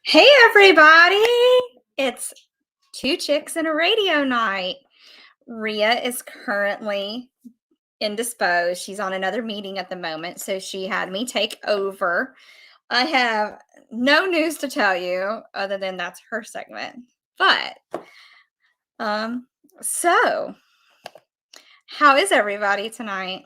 Hey everybody! It's Two Chicks and a Radio Night. Rhea is currently indisposed. She's on another meeting at the moment, so she had me take over. I have no news to tell you other than that's her segment. But, so, how is everybody tonight?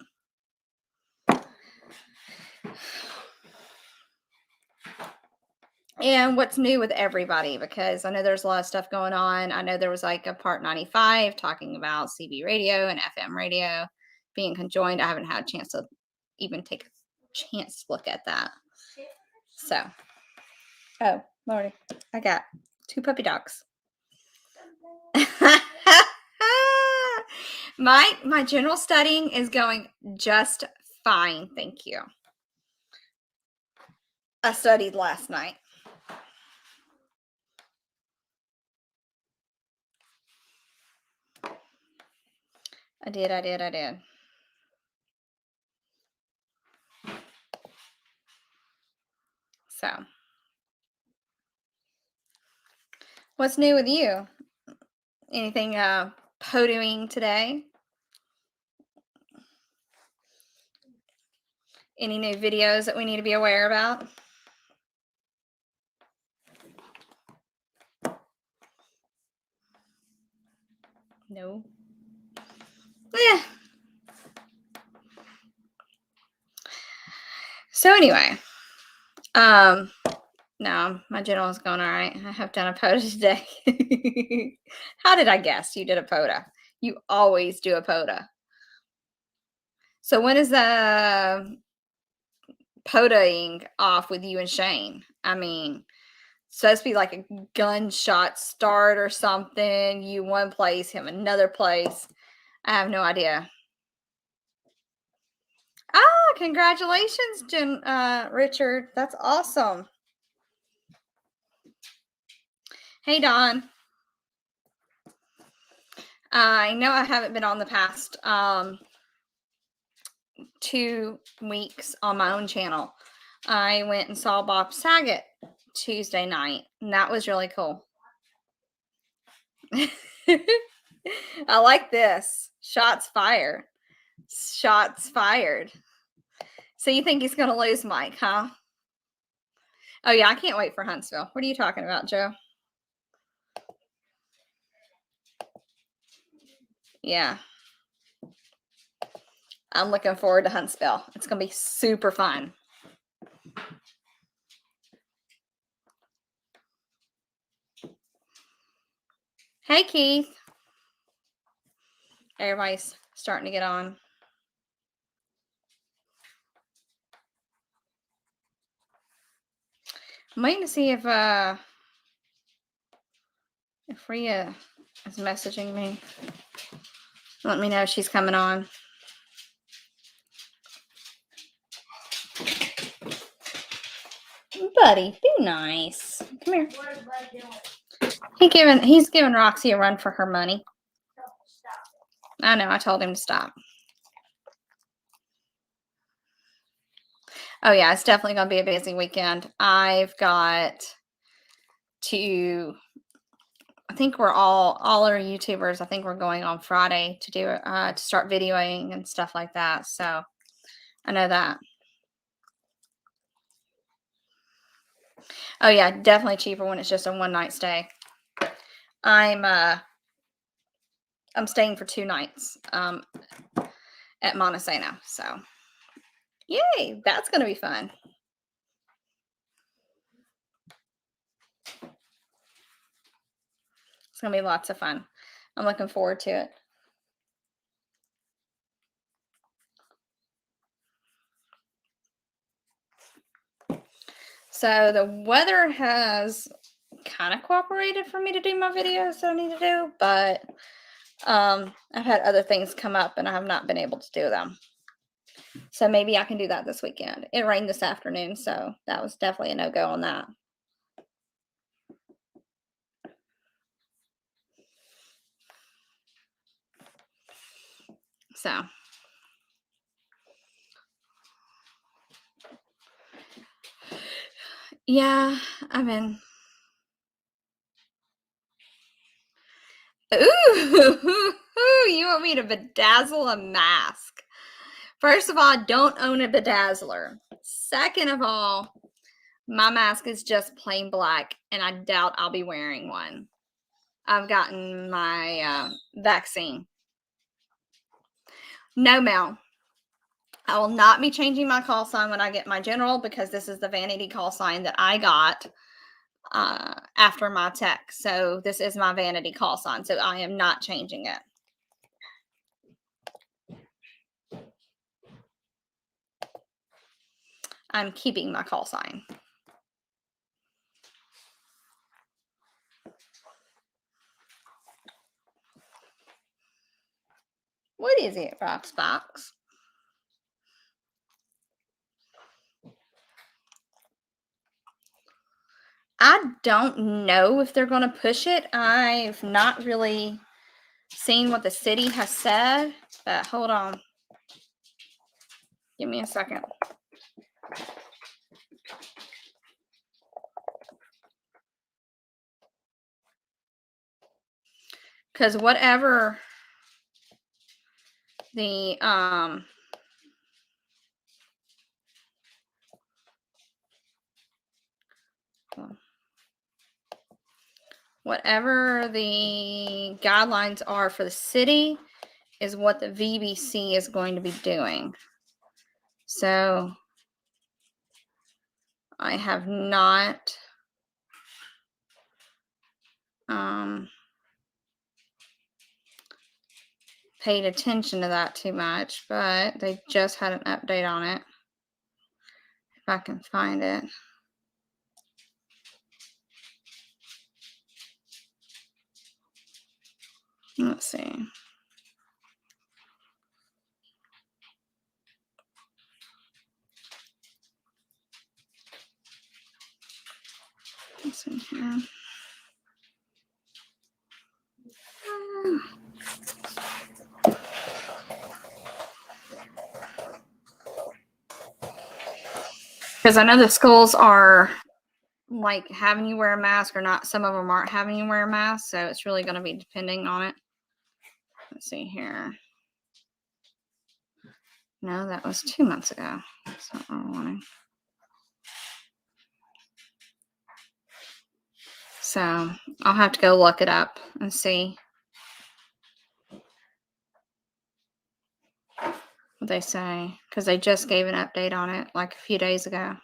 And what's new with everybody? Because I know there's a lot of stuff going on. I know there was like a part 95 talking about CB radio and FM radio being conjoined. I haven't had a chance to even take a chance to look at that. So, oh, Lordy, I got 2 puppy dogs. My general studying is going just fine, thank you. I studied last night. I did. So, what's new with you? Anything podoing today? Any new videos that we need to be aware about? No. Yeah. So anyway, no, my general is going all right. I have done a POTA today. How did I guess you did a POTA? You always do a POTA. So when is the POTAing off with you and Shane? I mean, it's supposed to be like a gunshot start or something. You one place, him another place. I have no idea. Ah, congratulations, Richard. That's awesome. Hey, Don. I know I haven't been on the past 2 weeks on my own channel. I went and saw Bob Saget Tuesday night, and that was really cool. I like this. Shots fired. Shots fired. So you think he's going to lose Mike, huh? Oh, yeah, I can't wait for Huntsville. What are you talking about, Joe? Yeah. I'm looking forward to Huntsville. It's going to be super fun. Hey, Keith. Everybody's starting to get on. I'm waiting to see if Rhea is messaging me. Let me know if she's coming on. Buddy, be nice. Come here. What is Buddy doing? He's giving Roxy a run for her money. Stop. I know, I told him to stop. Oh yeah, it's definitely gonna be a busy weekend. I've got to, I think we're all our YouTubers, I think we're going on Friday to do to start videoing and stuff like that. So I know that. Oh yeah, definitely cheaper when it's just a one night stay. I'm staying for 2 nights at Montesano. So yay, that's gonna be fun. It's gonna be lots of fun. I'm looking forward to it. So the weather has kind of cooperated for me to do my videos that I need to do, but I've had other things come up and I have not been able to do them. So maybe I can do that this weekend. It rained this afternoon, so that was definitely a no-go on that. So Yeah, I mean, ooh, you want me to bedazzle a mask? First of all, I don't own a bedazzler. Second of all, my mask is just plain black, and I doubt I'll be wearing one. I've gotten my vaccine. No, Mel. I will not be changing my call sign when I get my general because this is the vanity call sign that I got after my tech. So this is my vanity call sign. So I am not changing it. I'm keeping my call sign. What is it, Roxbox? I don't know if they're going to push it. I've not really seen what the city has said, but hold on. Give me a second. Because whatever the whatever the guidelines are for the city is what the VBC is going to be doing. So I have not paid attention to that too much, but they just had an update on it. If I can find it. Let's see. Let's see here. Because I know the schools are like having you wear a mask or not. Some of them aren't having you wear a mask, so it's really going to be depending on it. Let's see here. No, that was 2 months ago. That's not what I'm wanting. So I'll have to go look it up and see what they say, because they just gave an update on it like a few days ago.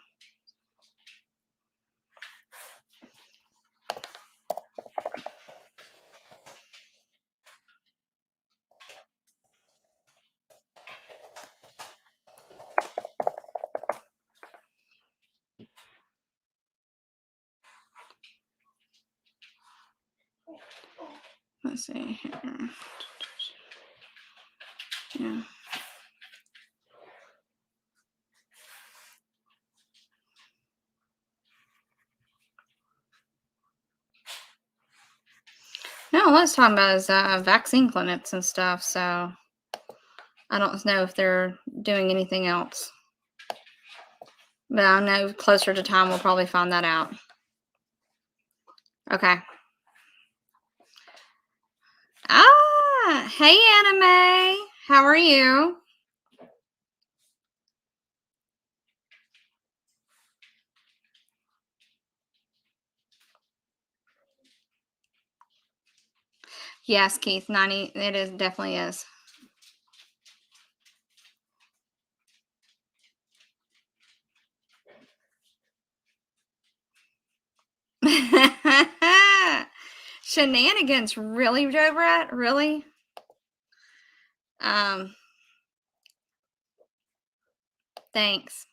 Let's see here. Yeah. No, what I was talking about is vaccine clinics and stuff. So I don't know if they're doing anything else. But I know closer to time we'll probably find that out. Okay. Hey Anime. How are you? Yes, Keith, 90. It is definitely is. Shenanigans, really, Joe Brett? Really? Thanks.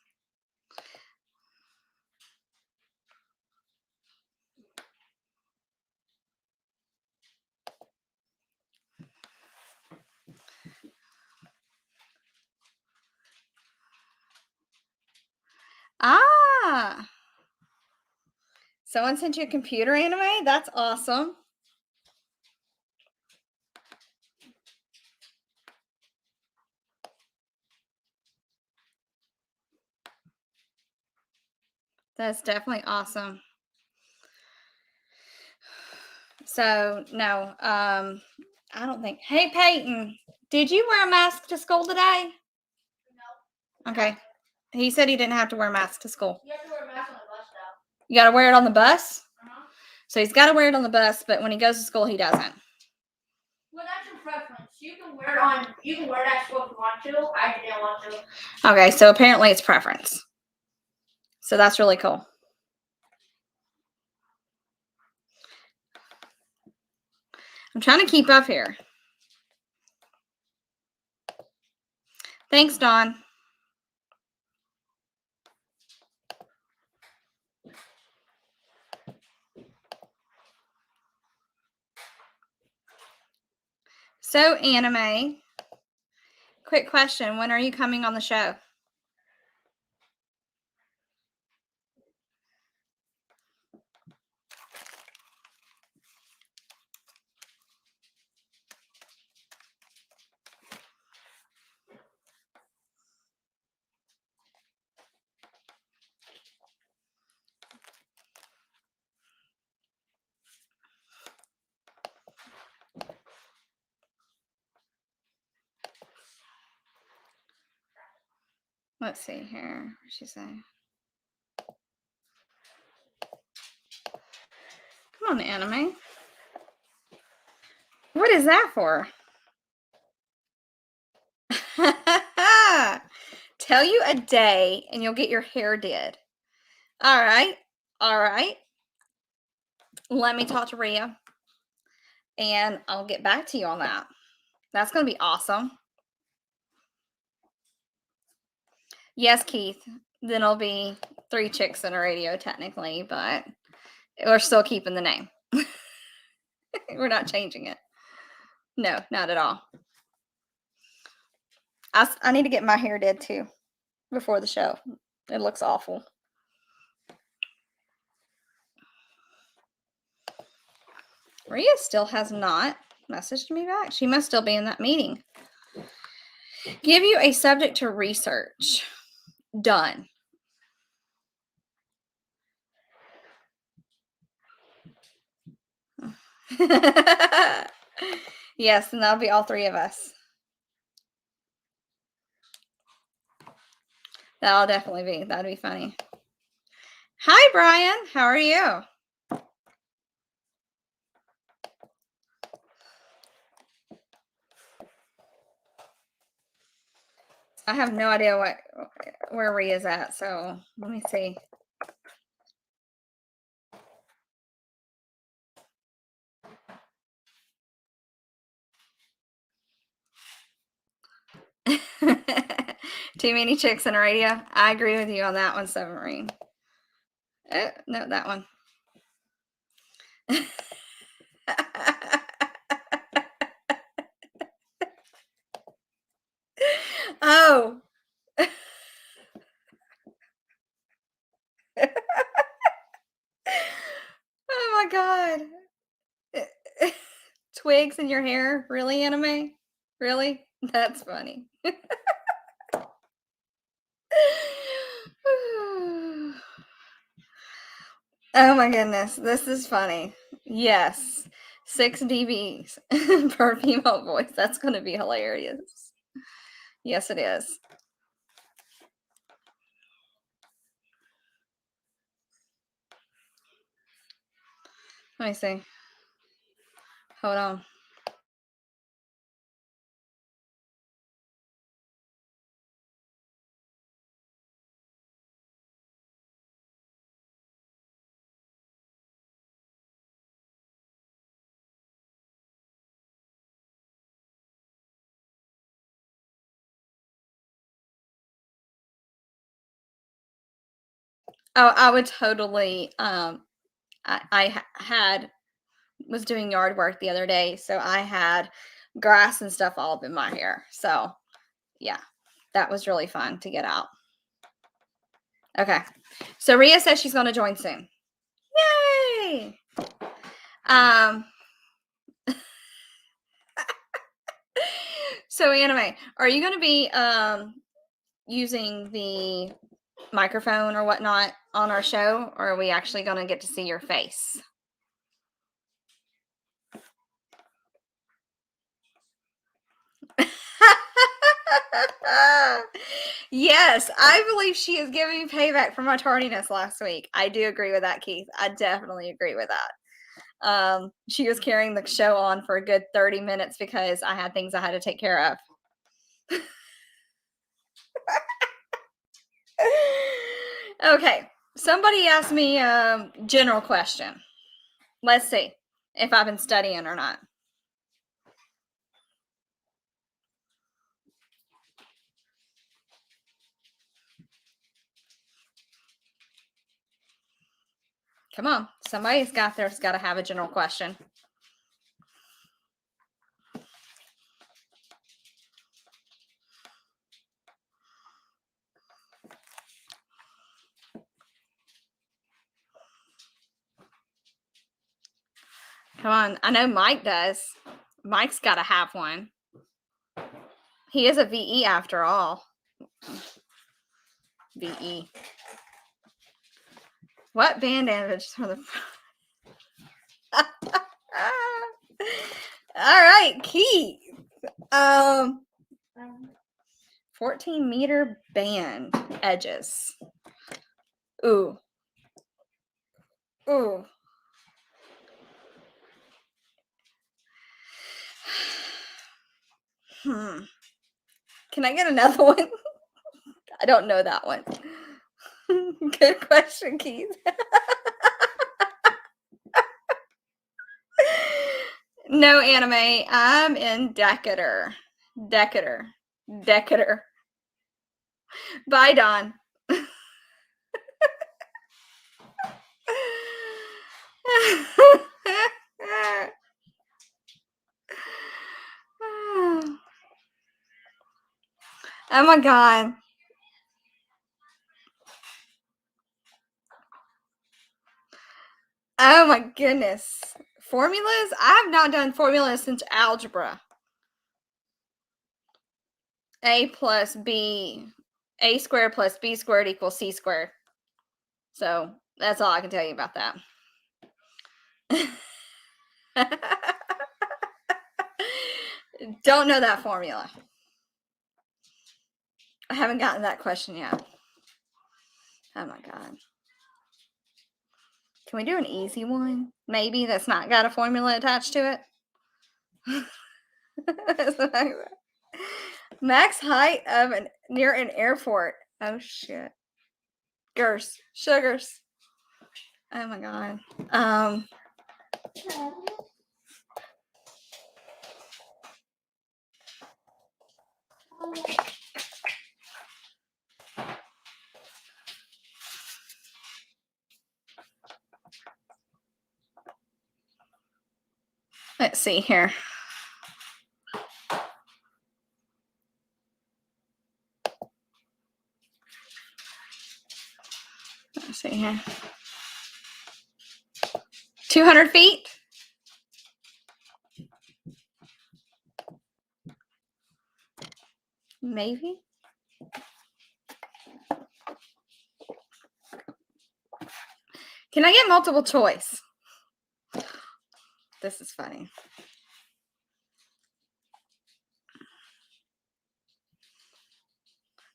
Someone sent you a computer Anime? That's awesome. That's definitely awesome. So no, I don't think. Hey Peyton, did you wear a mask to school today? No. Okay. He said he didn't have to wear a mask to school. You have to wear a mask on the bus though. You got to wear it on the bus? Uh-huh. So he's got to wear it on the bus, but when he goes to school, he doesn't. Well, that's your preference. You can wear it on. You can wear that school if you want to. I didn't want to. Okay, so apparently it's preference. So that's really cool. I'm trying to keep up here. Thanks, Dawn. So, Anime, quick question. When are you coming on the show? Let's see here. What did she say? Come on, Anime. What is that for? Tell you a day and you'll get your hair did. All right. All right. Let me talk to Rhea and I'll get back to you on that. That's going to be awesome. Yes, Keith. Then it'll be 3 Chicks in a Radio technically, but we're still keeping the name. We're not changing it. No, not at all. I need to get my hair did too before the show. It looks awful. Rhea still has not messaged me back. She must still be in that meeting. Give you a subject to research. Done. Yes, and that'll be all 3 of us. That'll definitely be. That'd be funny. Hi, Brian. How are you? I have no idea where Rhea's at, so let me see. Too many chicks in a radio. I agree with you on that one, Submarine. Oh, no, that one. Oh. Oh my God. Twigs in your hair? Really, Anime? Really? That's funny. Oh my goodness. This is funny. Yes. 6 dBs per female voice. That's going to be hilarious. Yes, it is. Let me see. Hold on. Oh, I would totally. Was doing yard work the other day, so I had grass and stuff all up in my hair. So, yeah, that was really fun to get out. Okay, so Rhea says she's going to join soon. Yay! So Anime, are you going to be using the microphone or whatnot on our show, or are we actually going to get to see your face? Yes, I believe she is giving me payback for my tardiness last week. I do agree with that, Keith. I definitely agree with that. She was carrying the show on for a good 30 minutes because I had things I had to take care of. Okay, somebody asked me a general question. Let's see if I've been studying or not. Come on, somebody's got to have a general question. Come on, I know Mike does. Mike's got to have one. He is a VE after all. VE. What band damage for the... All right, Keith. 14-meter band edges. Ooh. Ooh. Can I get another one? I don't know that one. Good question, Keith. No anime. I'm in Decatur. Decatur. Bye, Don. Oh my God. Oh my goodness. Formulas? I have not done formulas since algebra. A plus B, A squared plus B squared equals C squared. So that's all I can tell you about that. Don't know that formula. I haven't gotten that question yet. Oh my God. Can we do an easy one? Maybe that's not got a formula attached to it. Max height of near an airport. Oh shit. Sugars. Oh my God. Let's see here. Let's see here. 200 feet? Maybe. Can I get multiple choice? This is funny.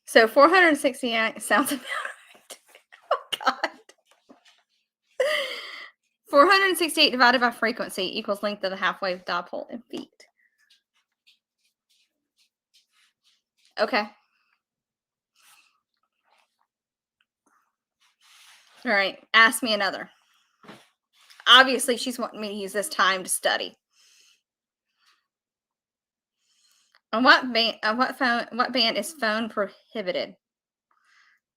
So 468 sounds about right. Oh God. 468 divided by frequency equals length of the half-wave dipole in feet. Okay. All right. Ask me another. Obviously, she's wanting me to use this time to study. On what band is phone prohibited?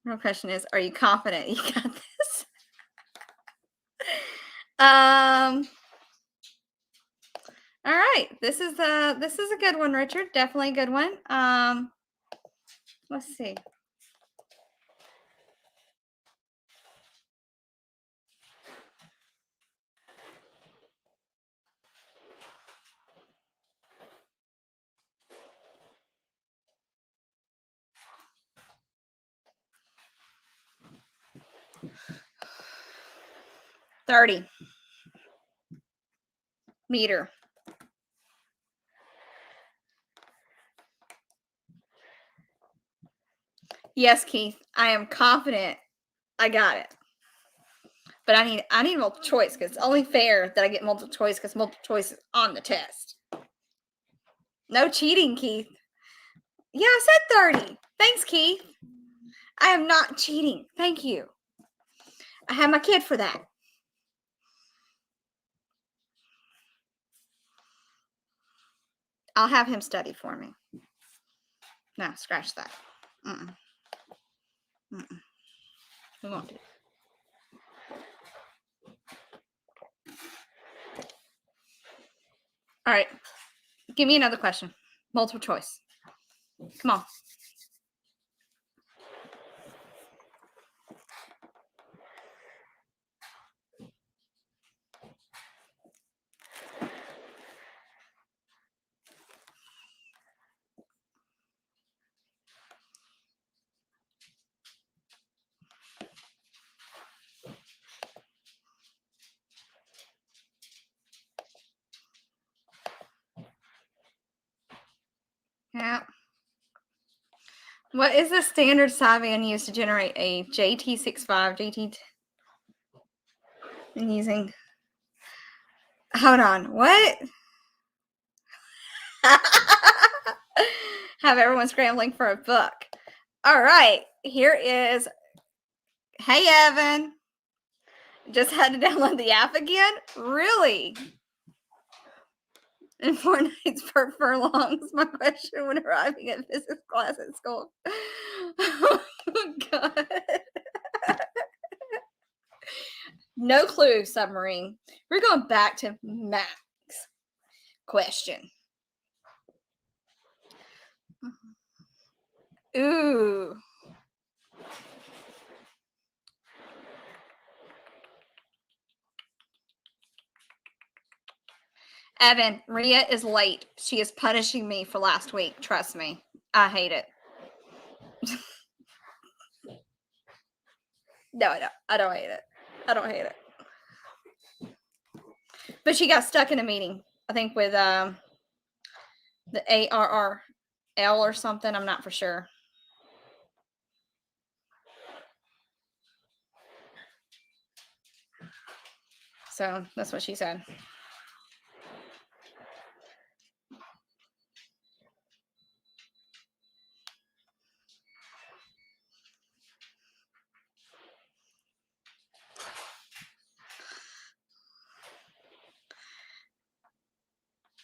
Real question is, are you confident you got this? All right. This is a good one, Richard. Definitely a good one. Let's see. 30 meter. Yes, Keith, I am confident I got it. But I need multiple choice because it's only fair that I get multiple choice because multiple choice is on the test. No cheating, Keith. Yeah, I said 30. Thanks, Keith. I am not cheating. Thank you. I have my kid for that. I'll have him study for me. No, scratch that. We won't do it. All right. Give me another question. Multiple choice. Come on. Yeah. What is the standard sideband used to generate a JT65 JT? And using. Hold on. What? Have everyone scrambling for a book. All right. Here is. Hey, Evan. Just had to download the app again? Really? And 4 nights per furlong is my question when arriving at physics class at school. Oh, God. No clue, submarine. We're going back to Mac's question. Ooh. Evan, Rhea is late. She is punishing me for last week. Trust me. I hate it. No, I don't. I don't hate it. I don't hate it. But she got stuck in a meeting, I think, with the ARRL or something. I'm not for sure. So that's what she said.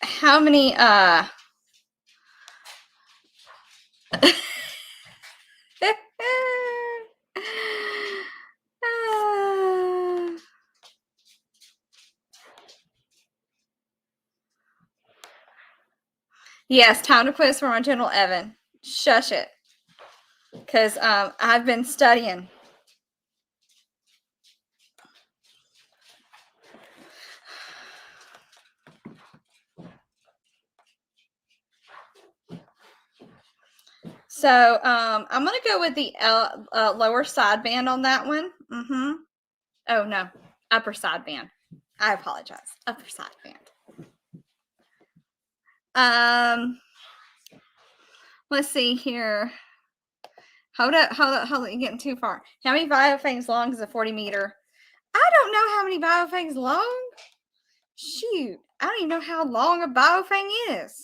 How many yes, time to quiz for my General Evan. Shush it. Because I've been studying. So I'm going to go with the lower sideband on that one. Oh, no. Upper sideband. I apologize. Upper sideband. Let's see here. Hold up. You're getting too far. How many biofangs long is a 40 meter? I don't know how many biofangs long. Shoot. I don't even know how long a biofang is.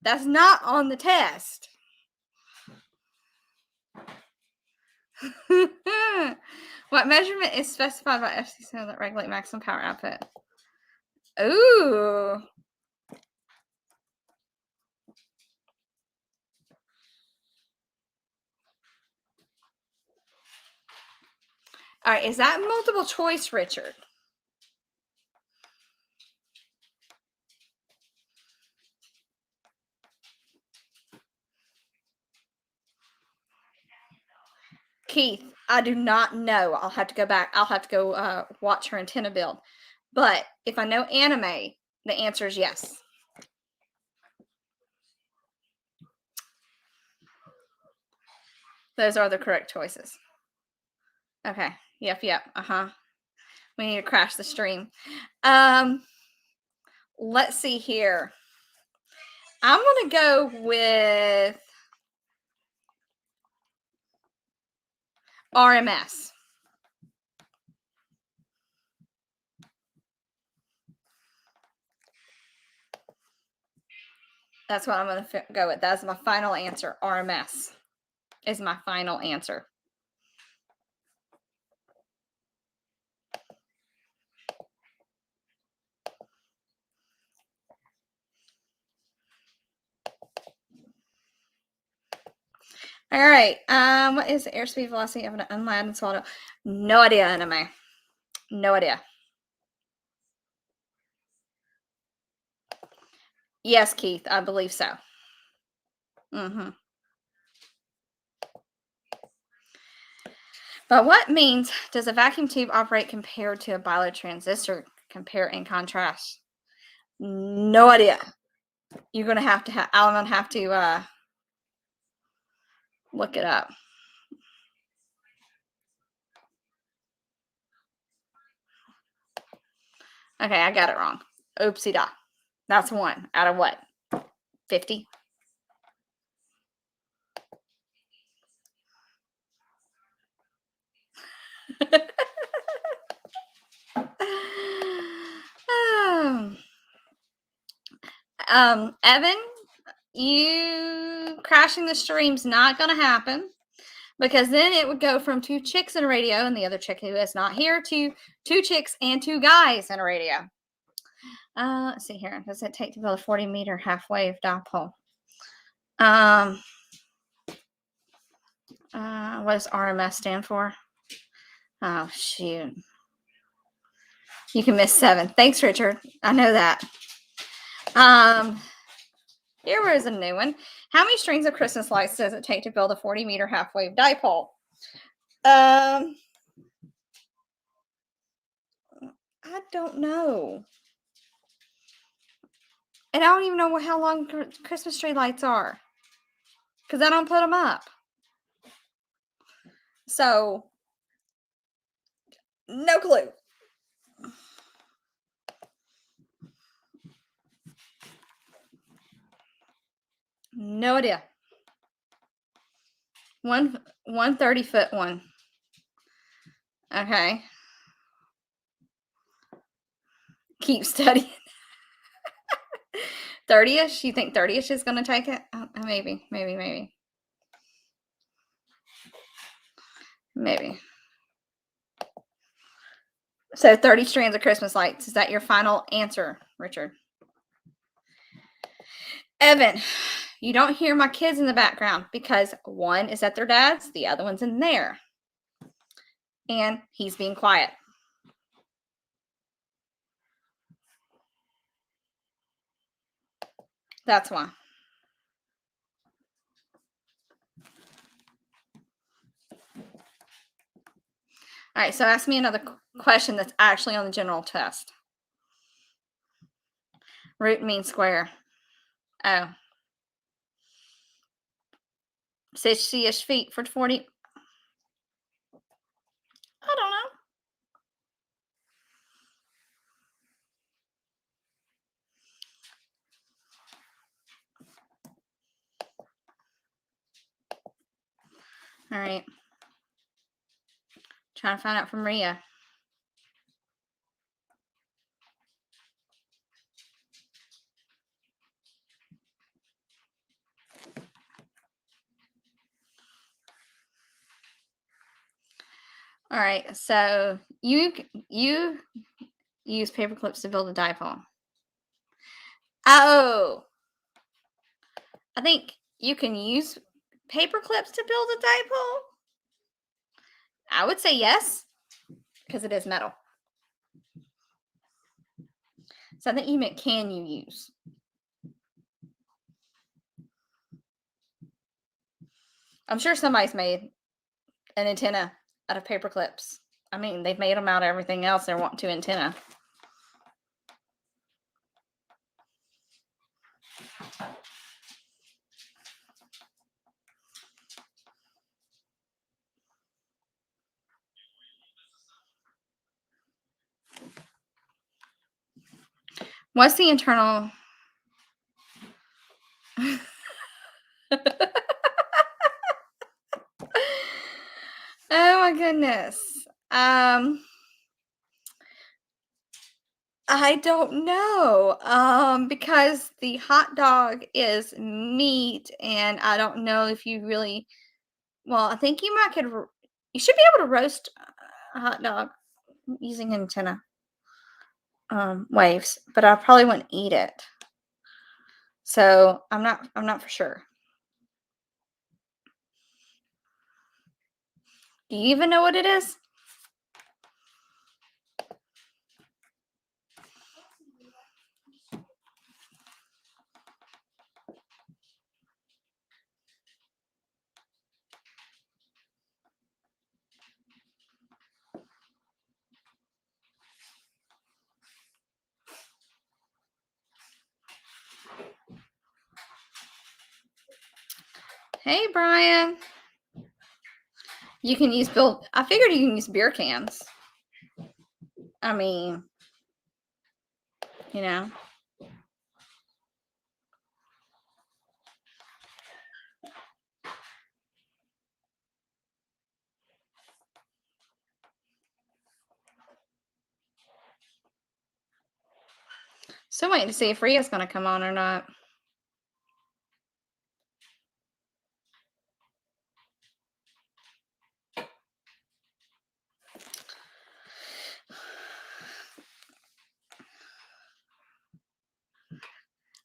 That's not on the test. What measurement is specified by FCC that regulate maximum power output? Ooh. All right, is that multiple choice, Richard? Keith, I do not know. I'll have to go back. I'll have to go watch her antenna build. But if I know anime, the answer is yes. Those are the correct choices. Okay. Yep. We need to crash the stream. Let's see here. I'm going to go with RMS. That's what I'm going to go with. That's my final answer. RMS is my final answer. All right. What is the airspeed velocity of an unladen swallow? No idea, anime. No idea. Yes, Keith, I believe so. But what means does a vacuum tube operate compared to a biotransistor? Compare and contrast. No idea. You're gonna have to. I'm gonna have to look it up. Okay, I got it wrong. Oopsie da. That's one out of what? 50? Evan, you crashing the stream's not going to happen because then it would go from 2 chicks in a radio and the other chick who is not here to 2 chicks and 2 guys in a radio. Let's see here. Does it take to build a 40-meter half-wave dipole? What does RMS stand for? Oh, shoot. You can miss 7. Thanks, Richard. I know that. Here was a new one. How many strings of Christmas lights does it take to build a 40-meter half-wave dipole? I don't know. And I don't even know how long Christmas tree lights are because I don't put them up. So, no clue. No idea. 130-foot one. Okay. Keep studying. 30ish? You think 30ish is going to take it? Maybe. So 30 strands of Christmas lights. Is that your final answer, Richard? Evan, you don't hear my kids in the background because one is at their dad's, the other one's in there. And he's being quiet. That's why. All right, so ask me another question that's actually on the general test. Root means square. Oh. 60-ish feet for 40. I don't know. All right. Trying to find out from Rhea. All right, so you use paper clips to build a dipole. Oh, I think you can use paper clips to build a dipole. I would say yes, because it is metal. So I think you meant can you use. I'm sure somebody's made an antenna out of paper clips. I mean, they've made them out of everything else they want to antenna. What's the internal? Oh my goodness. I don't know. Because the hot dog is meat, and I don't know if you really. Well, I think you you should be able to roast a hot dog using antenna waves, but I probably wouldn't eat it. So I'm not for sure. Do you even know what it is? Hey, Brian. You can use I figured you can use beer cans. I mean, you know. So waiting to see if Ria's going to come on or not.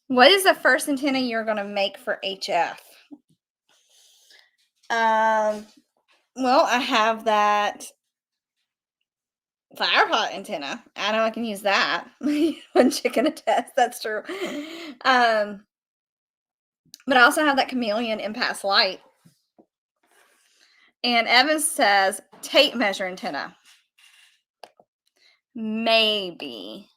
What is the first antenna you're going to make for HF? Well, I have that Firepot antenna. I know I can use that. One chicken a test. That's true. But I also have that chameleon impasse light. And Evans says tape measure antenna. Maybe.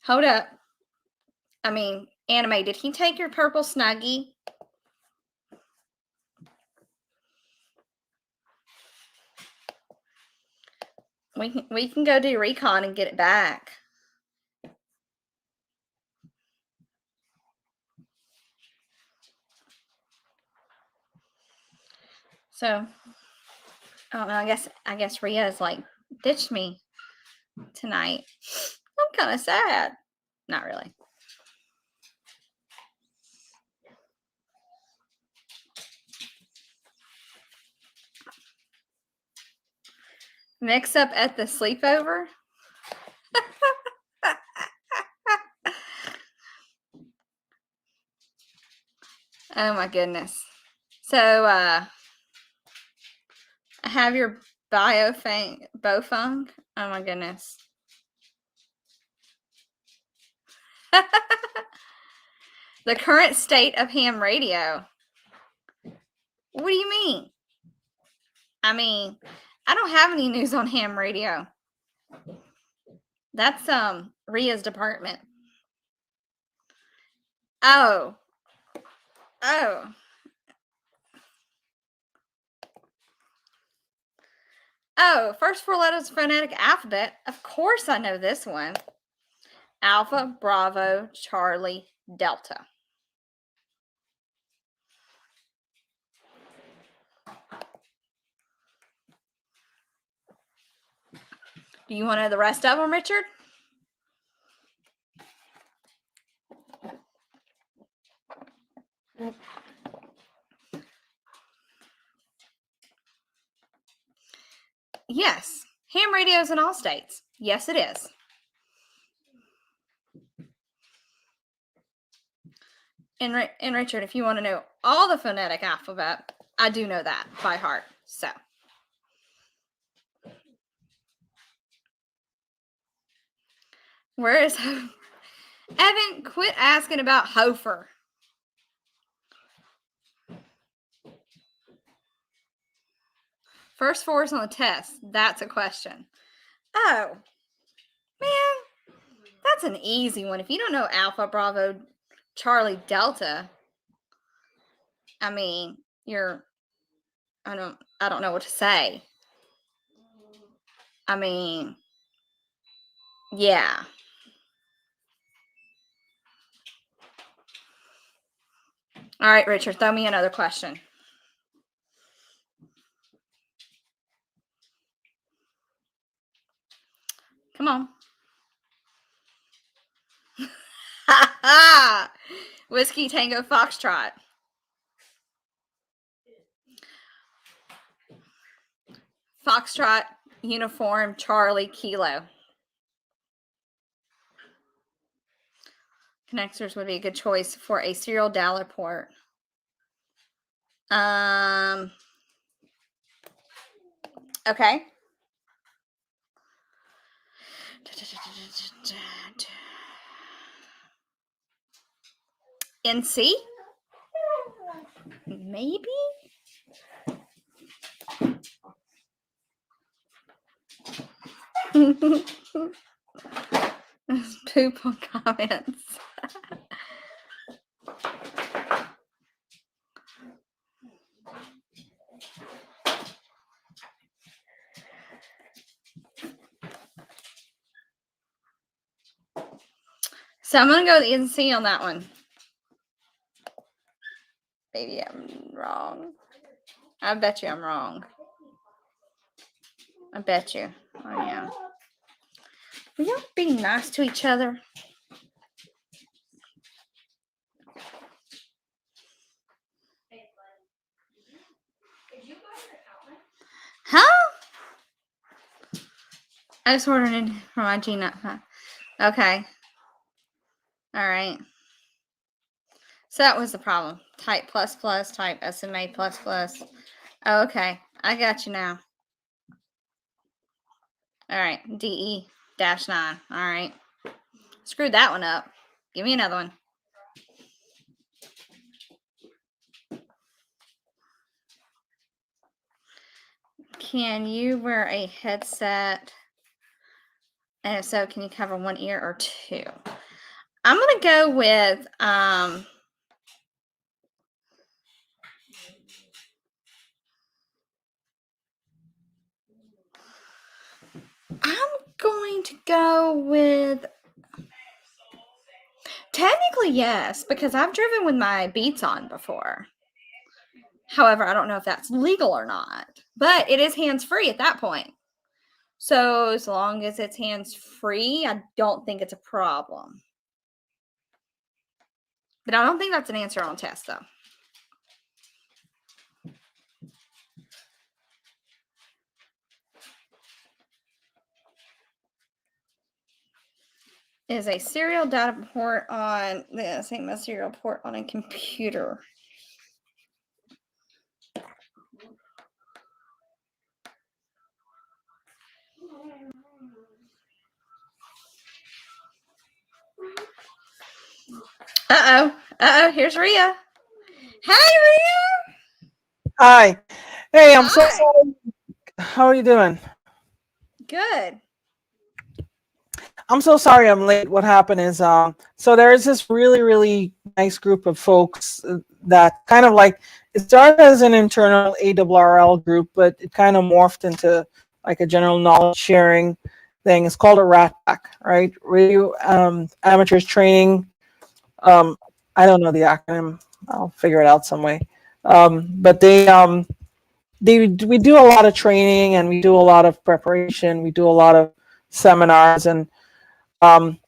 Hold up. I mean, Anime, did he take your purple Snuggie? We can go do recon and get it back. So, I don't know. I guess Ria's like ditched me tonight. I'm kind of sad. Not really. Mix up at the sleepover. Oh my goodness. So I have your Bofunk. Oh my goodness. The current state of ham radio. What do you mean? I mean, I don't have any news on ham radio. That's Ria's department. Oh. Oh, first four letters phonetic alphabet. Of course I know this one. Alpha, Bravo, Charlie, Delta. Do you want to know the rest of them, Richard? Yes. Ham radio is in all states. Yes, it is. And Richard, if you want to know all the phonetic alphabet, I do know that by heart. So. Where is Evan? Quit asking about Hofer. First fours on the test. That's a question. Oh, man, that's an easy one. If you don't know Alpha, Bravo, Charlie, Delta, I mean, I don't know what to say. I mean, yeah. All right, Richard, throw me another question. Come on. Whiskey Tango Foxtrot. Foxtrot Uniform Charlie Kilo. Connectors would be a good choice for a serial dialer port. Okay. NC? Maybe? Poop on comments. So I'm going to go with NC on that one. Maybe I'm wrong. I bet you I'm wrong. I bet you. Oh, yeah. Will y'all be nice to each other? Huh? I just ordered it from my Gina. Okay. All right. So that was the problem. Type ++, type SMA ++. Oh, okay. I got you now. All right. DE-9. All right. Screwed that one up. Give me another one. Can you wear a headset? And if so, can you cover one ear or two? I'm going to go with I'm going to go with, technically yes, because I've driven with my Beats on before. However, I don't know if that's legal or not, but it is hands-free at that point. So as long as it's hands-free, I don't think it's a problem. But I don't think that's an answer on test, though. Is a serial data port on the same as serial port on a computer? Uh-oh. Here's Rhea. Hi, Rhea. Hi. Hey, I'm so Hi. sorry. How are you doing? Good. I'm so sorry I'm late. What happened is, so there is this really, really nice group of folks that kind of like, it started as an internal ARRL group, but it kind of morphed into like a general knowledge sharing thing. It's called a RATPAC, right? Radio Amateurs Training. I don't know the acronym. I'll figure it out some way. But we do a lot of training and we do a lot of preparation. We do a lot of seminars, and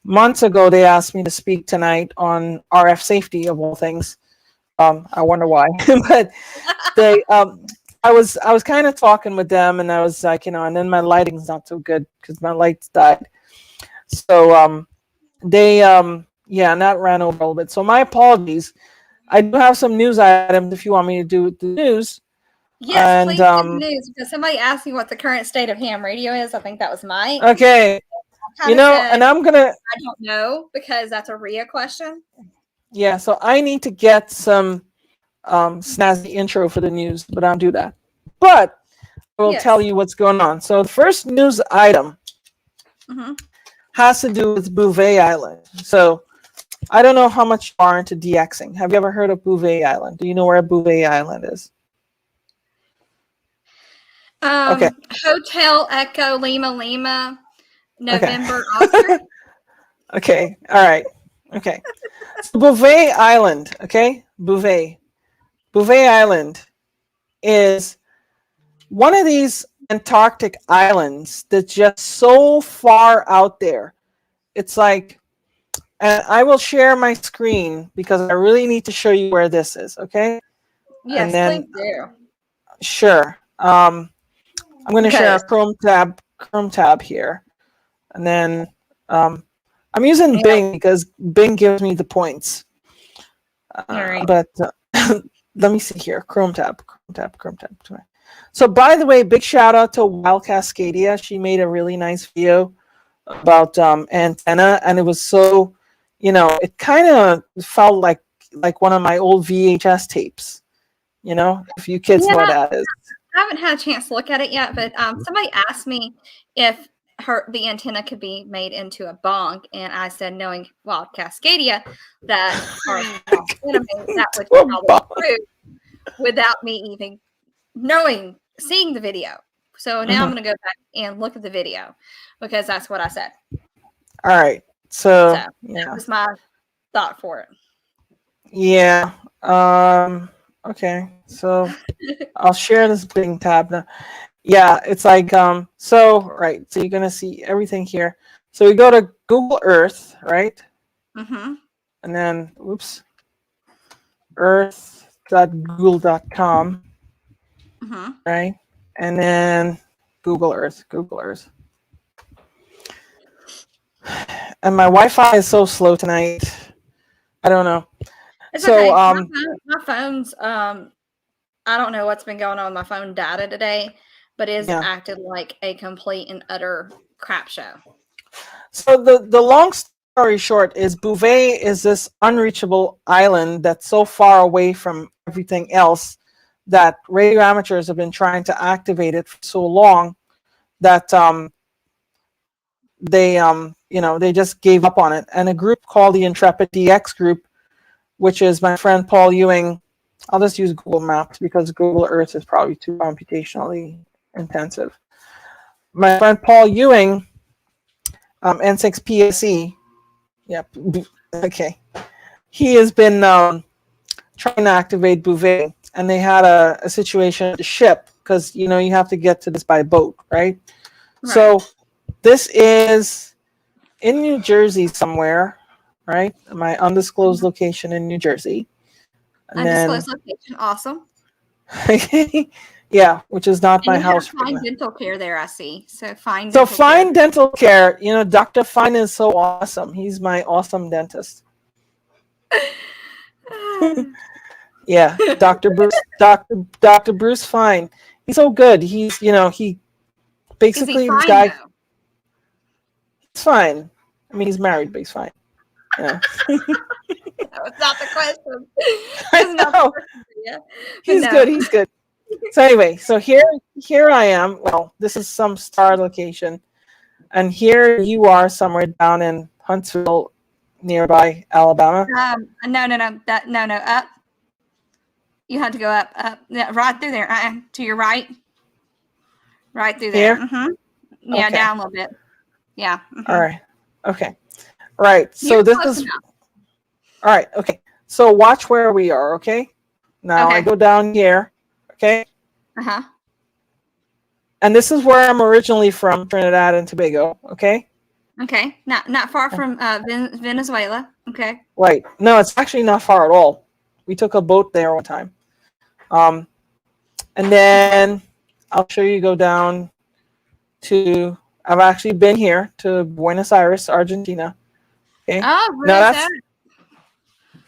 months ago they asked me to speak tonight on RF safety of all things. I wonder why, but they I was kind of talking with them, and I was like, and then my lighting's not so good because my lights died. So they yeah, and that ran over a little bit. So my apologies. I do have some news items if you want me to do the news. Yes, And, please do the news, because somebody asked me what the current state of ham radio is. I think that was Mike. Okay. And I'm gonna. I don't know, because that's a Rhea question. Yeah, so I need to get some snazzy intro for the news, but I'll do that. But I will tell you what's going on. So the first news item has to do with Bouvet Island. So I don't know how much you are into DXing. Have you ever heard of Bouvet Island? Do you know where Bouvet Island is? Okay. Hotel Echo Lima Lima, November Oscar. Okay. All right. Okay. So Bouvet Island. Okay. Bouvet Island is one of these Antarctic islands that's just so far out there. It's like, and I will share my screen because I really need to show you where this is. Okay. Yes, And then, please do. sure. I'm going to share a Because- Chrome tab here, and then I'm using Yeah. Bing because Bing gives me the points. Right. But let me see here. Chrome tab. So, by the way, big shout out to Wild Cascadia. She made a really nice video about antenna, and it was so, it kind of felt like one of my old VHS tapes. If you kids know what that is. I haven't had a chance to look at it yet, but somebody asked me if the antenna could be made into a bong, and I said, knowing Wild Cascadia, that our antenna that would probably be true without me even seeing the video. So now I'm going to go back and look at the video because that's what I said. All right. So that was my thought for it. Yeah. Okay. So I'll share this Bing tab now. Yeah, it's like so right. So you're gonna see everything here. So we go to Google Earth, right? Mm-hmm. And then earth.google.com. Mm-hmm. Right? And then Google Earth. And my Wi-Fi is so slow tonight. I don't know. It's so okay. My phone's I don't know what's been going on with my phone data today, but it's acted like a complete and utter crap show. So the long story short is Bouvet is this unreachable island that's so far away from everything else that radio amateurs have been trying to activate it for so long that they just gave up on it. And a group called the Intrepid DX group, which is my friend Paul Ewing. I'll just use Google Maps because Google Earth is probably too computationally intensive. My friend Paul Ewing, N6PSE, yep, okay. He has been trying to activate Bouvet, and they had a situation at the ship because you have to get to this by boat, right? So this is in New Jersey somewhere, right? My undisclosed location in New Jersey. And undisclosed location, awesome. Yeah, which is not my house. Fine dental care there, I see. So fine. So Fine Dental Care, Dr. Fine is so awesome. He's my awesome dentist. Yeah, Dr. Bruce Fine. He's so good. He's he basically this guy. Though? He's fine. I mean, he's married, but he's fine. Yeah. That was not the question. I know. He's good. He's good. So anyway, so here I am. Well, this is some star location, and here you are somewhere down in Huntsville, nearby Alabama. No. Up. You had to go up. Right through there. To your right. Right through there. Here? Mm-hmm. Yeah, okay. Down a little bit. Yeah. Mm-hmm. All right. Okay. Right. So this is. Enough. All right. Okay. So watch where we are. Okay. Now I go down here. Okay. Uh-huh. And this is where I'm originally from, Trinidad and Tobago. Okay. Okay. Not far from Venezuela. Okay. Right. No, it's actually not far at all. We took a boat there one time. And then I'll show you go down to. I've actually been here to Buenos Aires, Argentina. Okay. Oh, really? Now that's.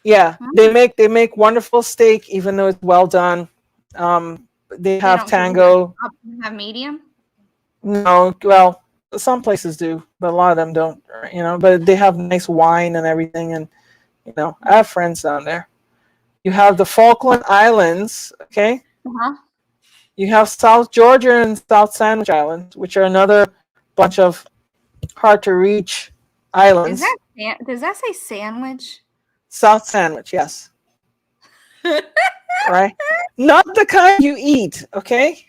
Yeah, they make wonderful steak, even though it's well done. They have tango. Have medium? No, well, some places do, but a lot of them don't. But they have nice wine and everything, and I have friends down there. You have the Falkland Islands, okay? Uh-huh. You have South Georgia and South Sandwich Islands, which are another bunch of hard to reach islands. Does that say sandwich? South Sandwich, yes. Right? Not the kind you eat, okay?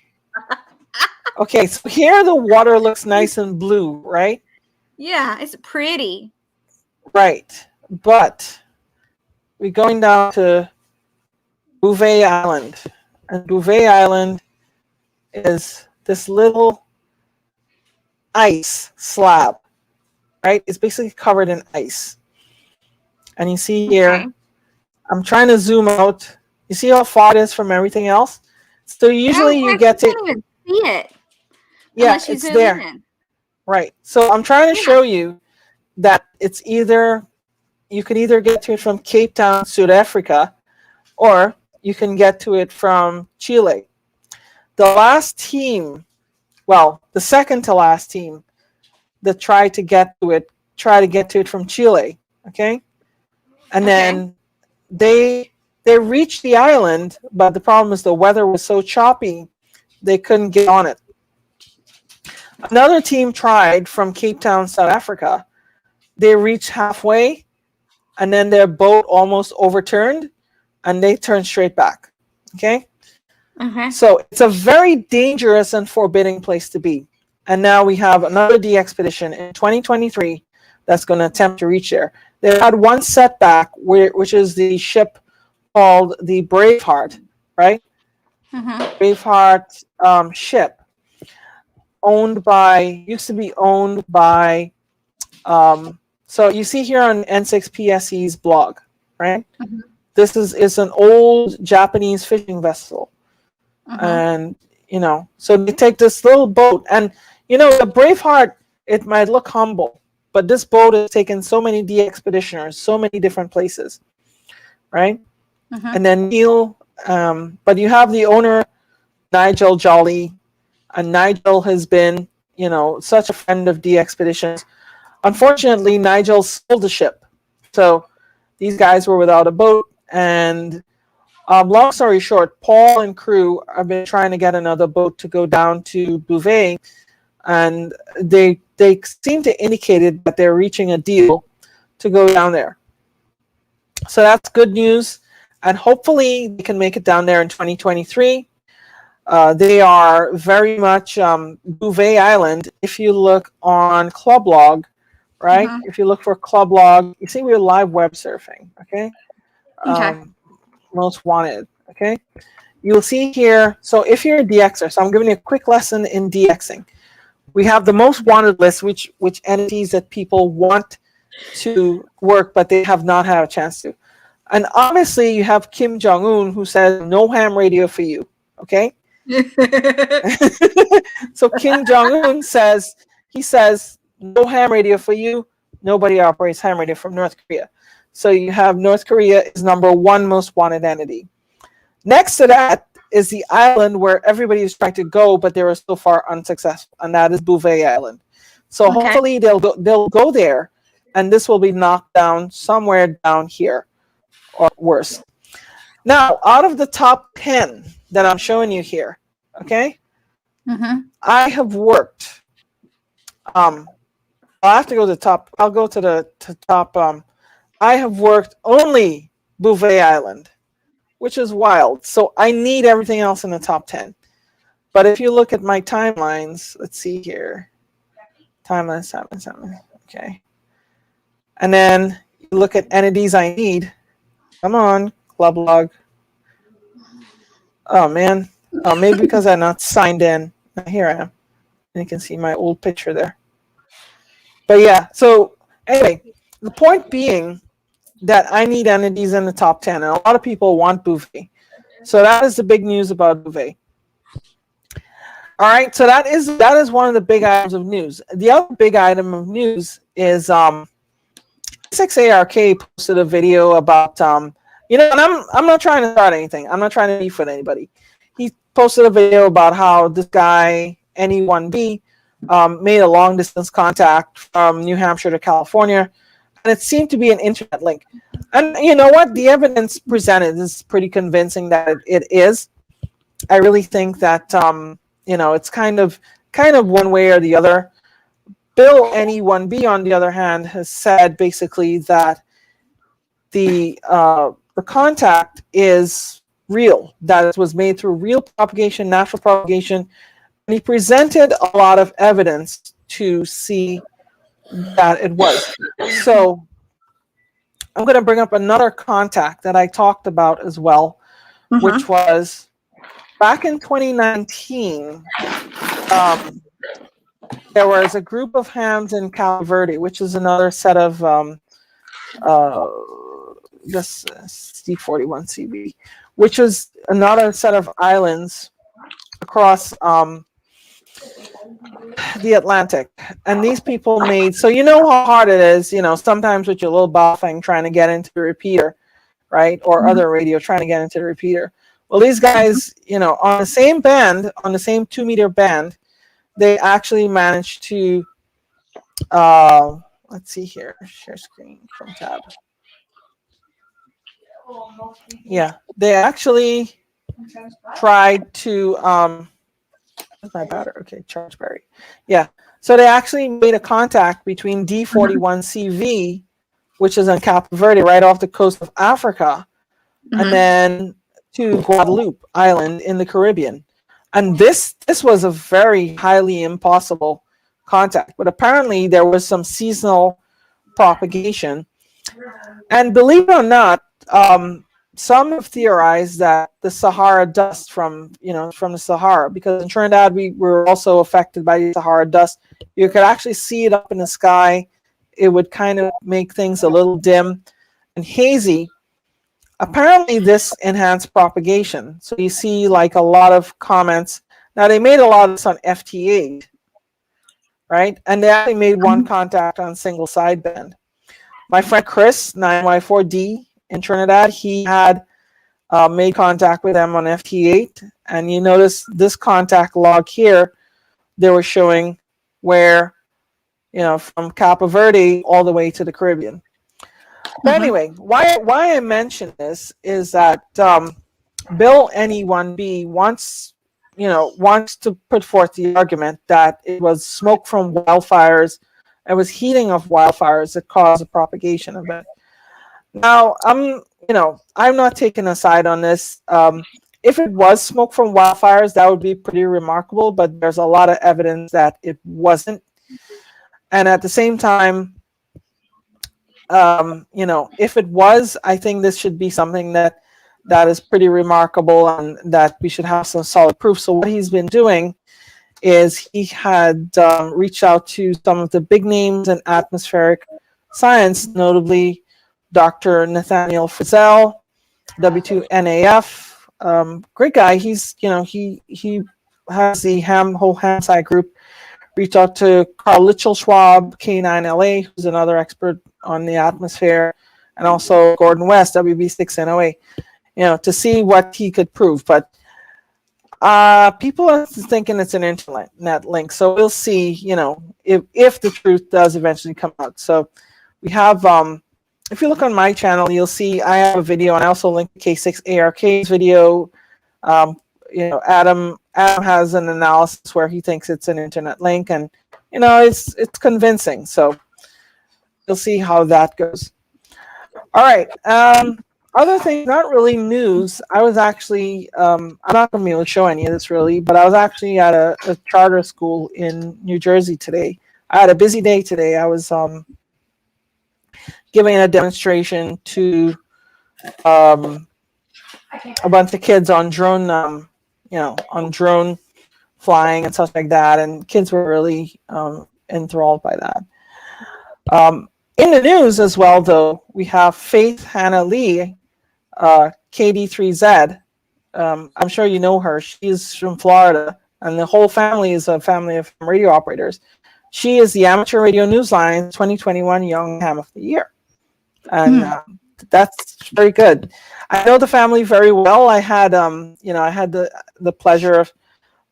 Okay, so here the water looks nice and blue, right? Yeah, it's pretty. Right. But we're going down to Bouvet Island. And Bouvet Island is this little ice slab, right? It's basically covered in ice. And you see here, Okay. I'm trying to zoom out. You see how far it is from everything else? So usually you get to, can't even see it yeah, unless you it's zoom there. in. Right. So I'm trying to Yeah. show you that it's either, you can either get to it from Cape Town, South Africa, or you can get to it from Chile. The last team, well, the second to last team that tried to get to it from Chile, okay? And Okay. then they reached the island, but the problem is the weather was so choppy, they couldn't get on it. Another team tried from Cape Town, South Africa. They reached halfway, and then their boat almost overturned, and they turned straight back, okay? Okay. So it's a very dangerous and forbidding place to be. And now we have another DXpedition in 2023 that's going to attempt to reach there. They had one setback, which is the ship called the Braveheart, right? Braveheart ship, used to be owned by, so you see here on N6PSE's blog, right? This is an old Japanese fishing vessel. And, so they take this little boat, and, the Braveheart, it might look humble, but this boat has taken so many DXpeditioners, so many different places, right? And then Neil, but you have the owner, Nigel Jolly, and Nigel has been, such a friend of DXpeditions. Unfortunately, Nigel sold the ship. So these guys were without a boat, and long story short, Paul and crew have been trying to get another boat to go down to Bouvet, and they seem to indicate that they're reaching a deal to go down there. So that's good news, and hopefully they can make it down there in 2023. They are very much Bouvet Island. If you look on Clublog, right? If you look for Clublog, you see we're live web surfing, okay? Most wanted, okay? You'll see here, so if you're a DXer, so I'm giving you a quick lesson in DXing. We have the most wanted list, which entities that people want to work, but they have not had a chance to. And obviously you have Kim Jong-un, who says, no ham radio for you, okay? So Kim Jong-un says, no ham radio for you. Nobody operates ham radio from North Korea. So you have North Korea is #1 most wanted entity. Next to that is the island where everybody is trying to go, but they were so far unsuccessful, and that is Bouvet Island. So hopefully they'll go there, and this will be knocked down somewhere down here, or worse. Now, out of the top 10 that I'm showing you here, okay, I have worked. I'll have to go to the top. I'll go to the top. I have worked only Bouvet Island, which is wild. So I need everything else in the top 10. But if you look at my timelines, let's see here. Timeline 7. Okay. And then you look at entities I need. Come on, Club Log. Oh, man. Oh, maybe because I'm not signed in. Here I am. And you can see my old picture there. But yeah, so anyway, the point being that I need entities in the top 10. And a lot of people want Bouvet. So that is the big news about Bouvet. All right, so that is one of the big items of news. The other big item of news is 6ARK posted a video about and I'm not trying to start anything. I'm not trying to beef with anybody. He posted a video about how this guy NE1B made a long distance contact from New Hampshire to California, and it seemed to be an internet link. And you know what? The evidence presented is pretty convincing that it is. I really think that it's kind of one way or the other. Bill NE1B, on the other hand, has said basically that the contact is real, that it was made through real propagation, natural propagation, And he presented a lot of evidence to see that it was. So I'm going to bring up another contact that I talked about as well, which was back in 2019. There was a group of hams in Cabo Verde, which is another set of this C41CB, which is another set of islands across the Atlantic. And these people made, so you know how hard it is, sometimes with your little ball thing trying to get into the repeater, right? Or other radio trying to get into the repeater. Well, these guys, on the same band, on the same 2-meter band, they actually managed to, let's see here, share screen from tab. Yeah, they actually tried to, where's my battery? Okay, charge battery. Yeah, so they actually made a contact between D41CV, which is on Cape Verde, right off the coast of Africa, and then to Guadeloupe Island in the Caribbean. And this was a very highly impossible contact, but apparently there was some seasonal propagation. And believe it or not, some have theorized that the Sahara dust from the Sahara, because in Trinidad we were also affected by the Sahara dust. You could actually see it up in the sky. It would kind of make things a little dim and hazy. Apparently this enhanced propagation. So you see like a lot of comments. Now they made a lot of this on FT8, right? And they actually made one contact on single sideband. My friend Chris, 9Y4D in Trinidad, he had made contact with them on FT8. And you notice this contact log here, they were showing where, from Cape Verde all the way to the Caribbean. But anyway, why I mention this is that Bill NE1B wants to put forth the argument that it was smoke from wildfires, it was heating of wildfires that caused the propagation of it. Now, I'm not taking a side on this. If it was smoke from wildfires, that would be pretty remarkable, but there's a lot of evidence that it wasn't. And at the same time, if it was, I think this should be something that is pretty remarkable and that we should have some solid proof. So what he's been doing is he had reached out to some of the big names in atmospheric science, notably Dr. Nathaniel Frizzell, W2NAF, great guy. He's, he has the whole HamSci group. Reached out to Carl Litchell-Schwab, K9LA, who's another expert on the atmosphere, and also Gordon West, WB6NOA, to see what he could prove. But people are thinking it's an internet link, so we'll see, if the truth does eventually come out. So we have, if you look on my channel, you'll see I have a video, and I also link K6ARK's video. Adam has an analysis where he thinks it's an internet link, and it's convincing. So you'll see how that goes. All right. Other thing, not really news. I was actually I'm not going to be able to show any of this really, but I was actually at a charter school in New Jersey today. I had a busy day today. I was giving a demonstration to a bunch of kids on drone on drone flying and stuff like that, and kids were really enthralled by that. In the news as well, though, we have Faith Hannah Lee, KD3Z. I'm sure you know her. She's from Florida, and the whole family is a family of radio operators. She is the Amateur Radio Newsline 2021 Young Ham of the Year, and that's very good. I know the family very well. I had I had the pleasure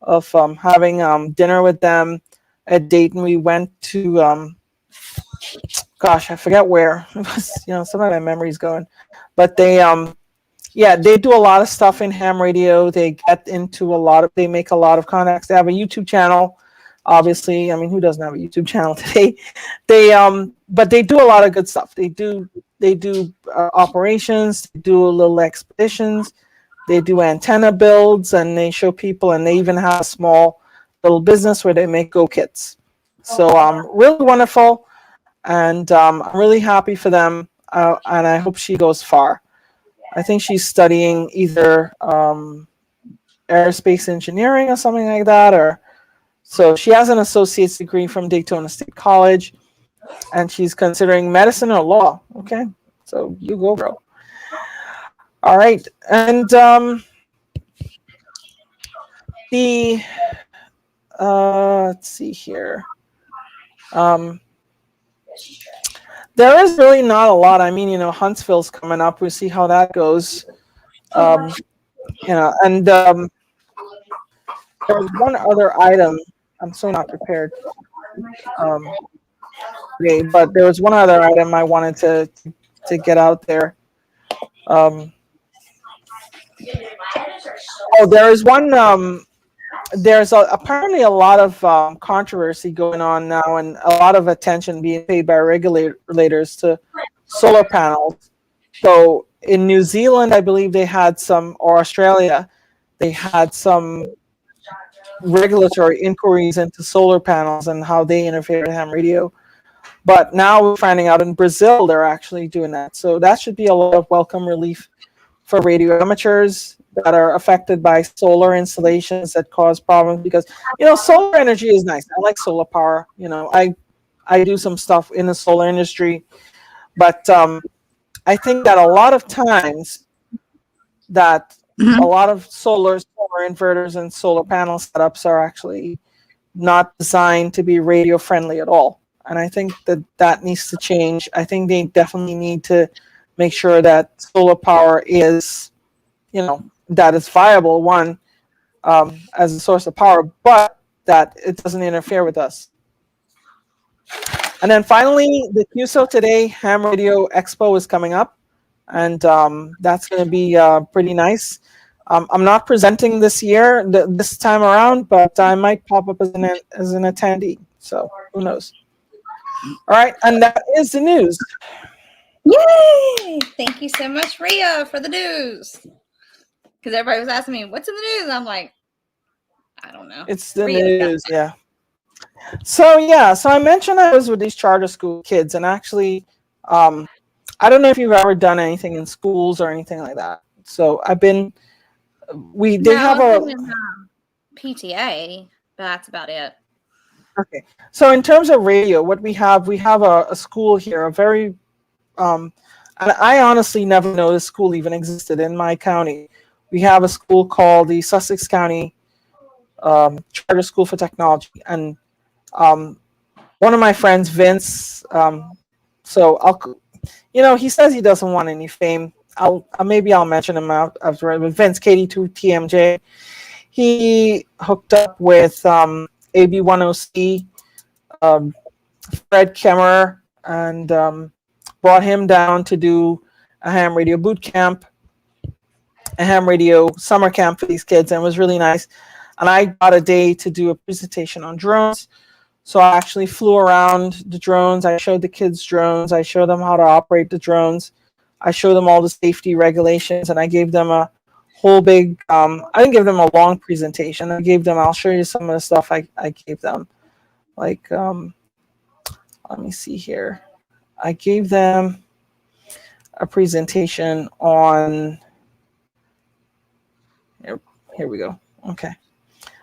of having dinner with them at Dayton. We went to gosh, I forget where. It was, some of my memory's going. But they they do a lot of stuff in ham radio. They get into they make a lot of contacts. They have a YouTube channel. Obviously, I mean, who doesn't have a YouTube channel today? But they do a lot of good stuff. They do operations, they do little expeditions, they do antenna builds, and they show people, and they even have a small little business where they make Go kits. So really wonderful, and I'm really happy for them, and I hope she goes far. I think she's studying either aerospace engineering or something like that, or so she has an associate's degree from Daytona State College, and she's considering medicine or law. Okay, so you go, bro. All right, and the let's see here. There is really not a lot. I mean, Huntsville's coming up. We'll see how that goes. And there was one other item. I'm so not prepared. Okay, but there was one other item I wanted to get out there. There is one. There's apparently a lot of controversy going on now, and a lot of attention being paid by regulators to solar panels. So in New Zealand, I believe they had some, or Australia, they had some regulatory inquiries into solar panels and how they interfere with ham radio. But now we're finding out in Brazil they're actually doing that. So that should be a lot of welcome relief for radio amateurs that are affected by solar installations that cause problems, because solar energy is nice. I like solar power. I do some stuff in the solar industry, but I think that a lot of times that a lot of solar inverters and solar panel setups are actually not designed to be radio friendly at all, and I think that needs to change. I think they definitely need to make sure that solar power is that is viable, one, as a source of power, but that it doesn't interfere with us. And then finally, the QSO Today Ham Radio Expo is coming up, and that's going to be pretty nice. I'm not presenting this year, this time around, but I might pop up as an attendee, so who knows. All right, and that is the news. Yay! Thank you so much, Rhea, for the news. Because everybody was asking me, what's in the news? I'm like, I don't know. It's the news, yeah. So I mentioned I was with these charter school kids, and actually, I don't know if you've ever done anything in schools or anything like that. So I've been, they have a PTA, but that's about it. Okay. So in terms of radio, what we have a school here, a very, and I honestly never know this school even existed in my county. We have a school called the Sussex County Charter School for Technology, and one of my friends, Vince, so he says he doesn't want any fame. Maybe I'll mention him out after, with Vince, KD2TMJ. He hooked up with AB10C, Fred Kemmer, and brought him down to do a ham radio boot camp, a ham radio summer camp for these kids, and it was really nice. And I got a day to do a presentation on drones. So I actually flew around the drones. I showed the kids drones. I showed them how to operate the drones. I showed them all the safety regulations, and I gave them a whole big, I didn't give them a long presentation. I'll show you some of the stuff I gave them. Like, let me see here. I gave them a presentation on, here we go. Okay.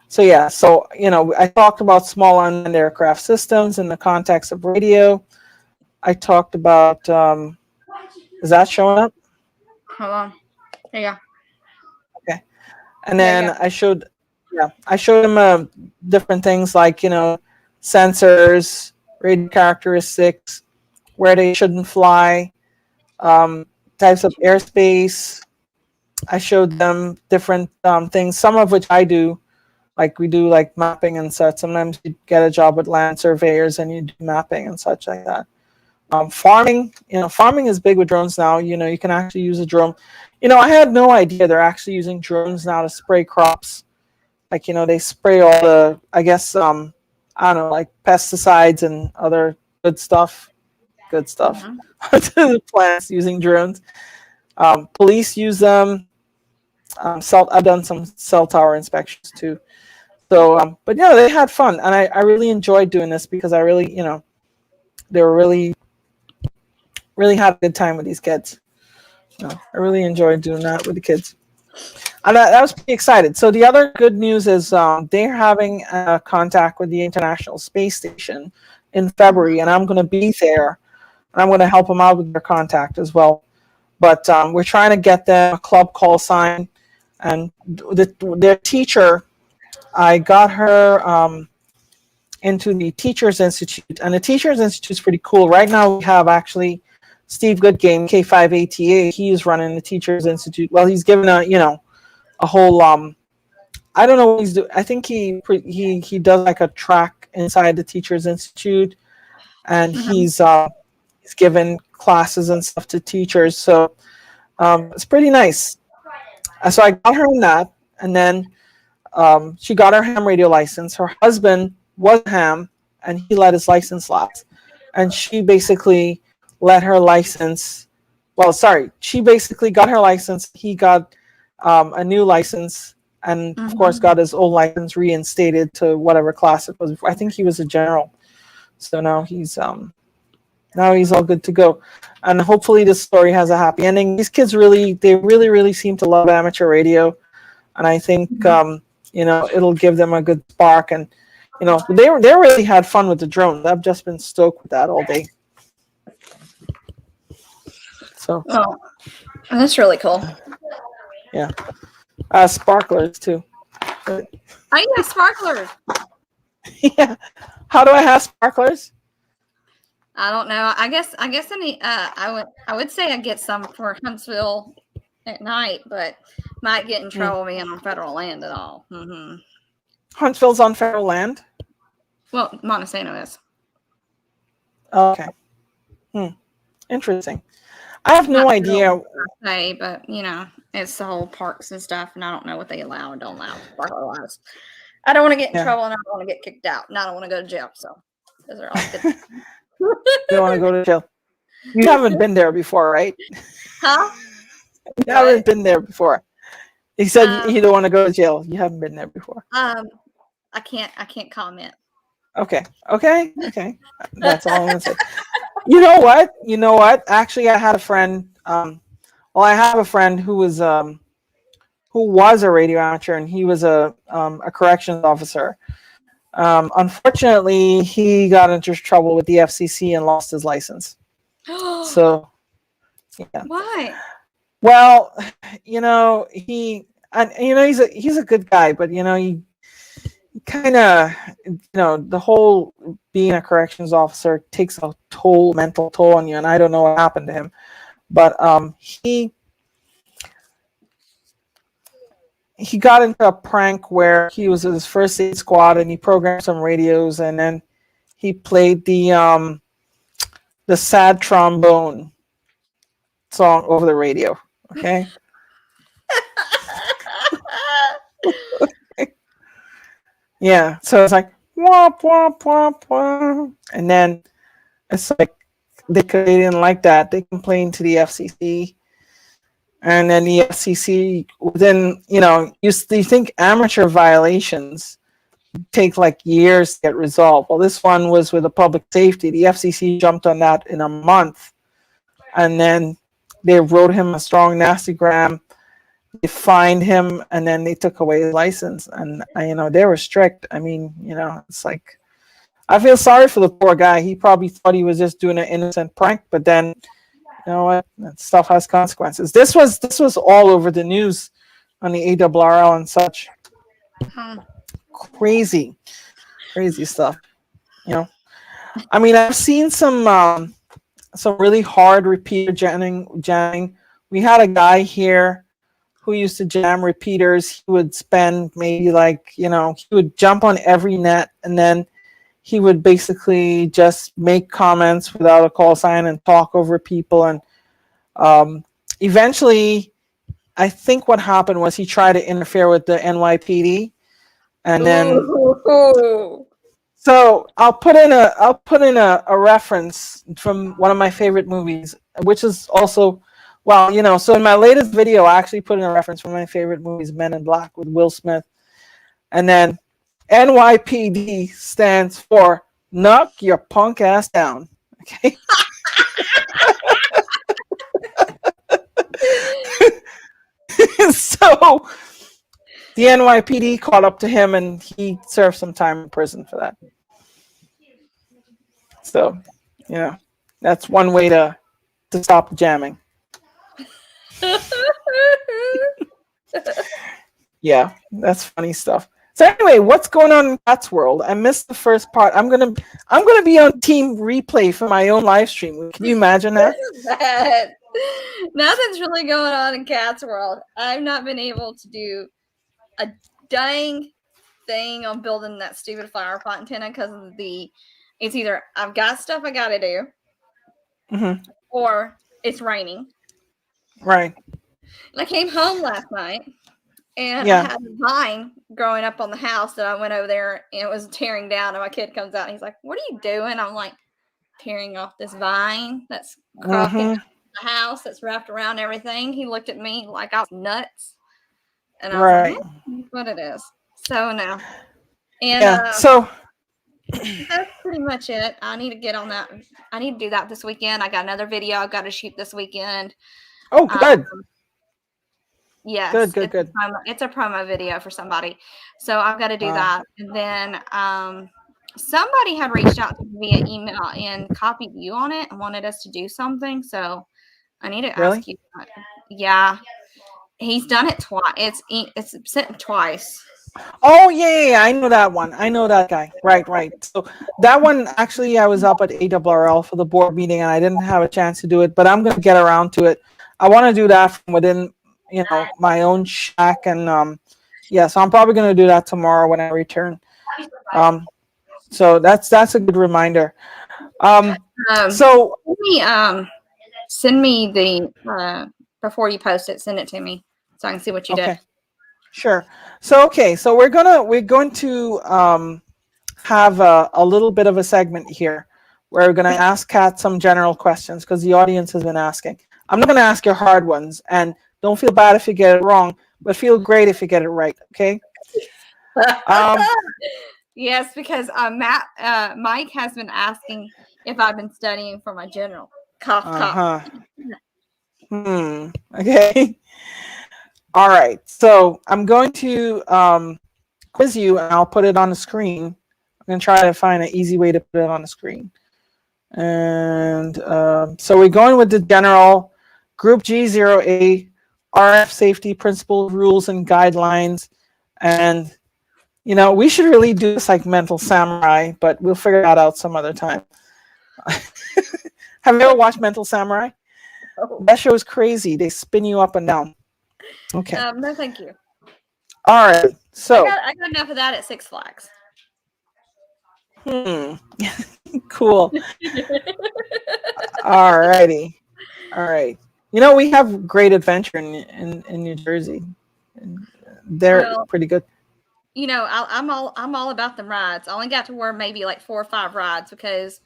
So I talked about small unmanned aircraft systems in the context of radio. I talked about, is that showing up? Hold on. There you go. Okay. And then I showed them different things like, sensors, radio characteristics, where they shouldn't fly, types of airspace. I showed them different things, some of which I do. Like we do like mapping and such. Sometimes you get a job with land surveyors and you do mapping and such like that. Farming, farming is big with drones now. You can actually use a drone. I had no idea they're actually using drones now to spray crops. Like, they spray all the, I guess, I don't know, like pesticides and other good stuff to the plants using drones. Police use them. I've done some cell tower inspections too. So, but yeah, they had fun, and I really enjoyed doing this because I really, they were really had a good time with these kids. I really enjoyed doing that with the kids. And I was pretty excited. So the other good news is they're having contact with the International Space Station in February, and I'm going to be there, and I'm going to help them out with their contact as well. But we're trying to get them a club call sign, and their teacher, I got her into the Teachers Institute, and the Teachers Institute is pretty cool. Right now we have actually Steve Goodgame, K5ATA. He is running the Teachers Institute. Well, he's given a whole I don't know what he's doing. I think he does like a track inside the Teachers Institute, and he's given classes and stuff to teachers. So it's pretty nice. So I got her in that, and then she got her ham radio license. Her husband was ham, and he let his license lapse, and she basically let her license. Well, sorry, she basically got her license. He got a new license, and of course got his old license reinstated to whatever class it was. I think he was a general, so now he's all good to go, and hopefully this story has a happy ending. These kids really seem to love amateur radio, and I think it'll give them a good spark, and they really had fun with the drones. I've just been stoked with that all day. So that's really cool. Yeah. Sparklers too. I have sparklers. Yeah. How do I have sparklers? I don't know. I guess I would say I get some for Huntsville at night, but might get in trouble being on federal land at all. Huntsville's on federal land? Well, Montesano is. Okay. Interesting. I have no idea. Say, but it's the whole parks and stuff, and I don't know what they allow and don't allow. Sparkler-wise. I don't want to get in trouble, and I don't want to get kicked out, and I don't want to go to jail. So those are all good. You don't want to go to jail. You haven't been there before, right? Huh? You haven't been there before. He said you don't want to go to jail. You haven't been there before. I can't comment. Okay. That's all I'm gonna say. You know what? Actually, I had a friend. I have a friend who was a radio amateur, and he was a corrections officer. Unfortunately, he got into trouble with the FCC and lost his license. So, yeah. Why? Well, he's a good guy, but he kind of, the whole being a corrections officer takes a mental toll on you, and I don't know what happened to him, but he got into a prank where he was in his first aid squad, and he programmed some radios, and then he played the sad trombone song over the radio. Okay. Yeah, so it's like womp womp womp womp, and then it's like they didn't like that. They complained to the FCC, and then the FCC within you think amateur violations take like years to get resolved. Well, this one was with the public safety. The FCC jumped on that in a month, and then they wrote him a strong nastygram. They fined him, and then they took away his license. And they were strict. I mean, it's like I feel sorry for the poor guy. He probably thought he was just doing an innocent prank, but then you know what? That stuff has consequences. This was all over the news on the ARRL and such. Crazy stuff. I mean, I've seen some really hard repeater jamming. We had a guy here who used to jam repeaters. He would spend maybe he would jump on every net, and then he would basically just make comments without a call sign and talk over people. And eventually, I think what happened was he tried to interfere with the NYPD, and then. So I'll put in a reference from one of my favorite movies, which is also. Well, so in my latest video, I actually put in a reference from my favorite movies, Men in Black with Will Smith. And then NYPD stands for knock your punk ass down. Okay. So the NYPD called up to him and he served some time in prison for that. So, that's one way to stop jamming. Yeah, that's funny stuff. So anyway, what's going on in Cat's world? I missed the first part. I'm gonna be on team replay for my own live stream. Can you imagine that? Nothing's really going on in Cat's world. I've not been able to do a dang thing on building that stupid flower pot antenna because of it's either I've got stuff I gotta do, or it's raining. Right. And I came home last night and I had a vine growing up on the house that I went over there and it was tearing down. And my kid comes out and he's like, "What are you doing?" I'm like, tearing off this vine that's cropping the house that's wrapped around everything. He looked at me like I was nuts. And I was like, that's what it is. So now. And so that's pretty much it. I need to get on that. I need to do that this weekend. I got another video I've got to shoot this weekend. Oh, good. Yes. Good. It's a promo video for somebody. So I've got to do that. And then somebody had reached out to me via email and copied you on it and wanted us to do something. So I need to ask you. Yeah. He's done it twice. It's sent twice. Oh, yeah. I know that one. I know that guy. Right. So that one, actually, I was up at ARRL for the board meeting and I didn't have a chance to do it, but I'm going to get around to it. I want to do that from within, my own shack. And so I'm probably going to do that tomorrow when I return. So that's a good reminder. So send me the before you post it, send it to me so I can see what you did. Sure. So we're going to have a little bit of a segment here where we're going to ask Kat some general questions because the audience has been asking. I'm not going to ask you hard ones, and don't feel bad if you get it wrong, but feel great if you get it right. Okay. Yes, because Mike has been asking if I've been studying for my general. Cough. Okay. All right. So I'm going to quiz you, and I'll put it on the screen. I'm going to try to find an easy way to put it on the screen. And so we're going with the general Group G0A, RF safety principles, rules, and guidelines. And, we should really do this like Mental Samurai, but we'll figure that out some other time. Have you ever watched Mental Samurai? Oh. That show is crazy. They spin you up and down. Okay. No, thank you. All right. So I got enough of that at Six Flags. Cool. All righty. All right. We have Great Adventure in New Jersey. They're pretty good. I'm all about them rides. I only got to wear maybe like 4 or 5 rides because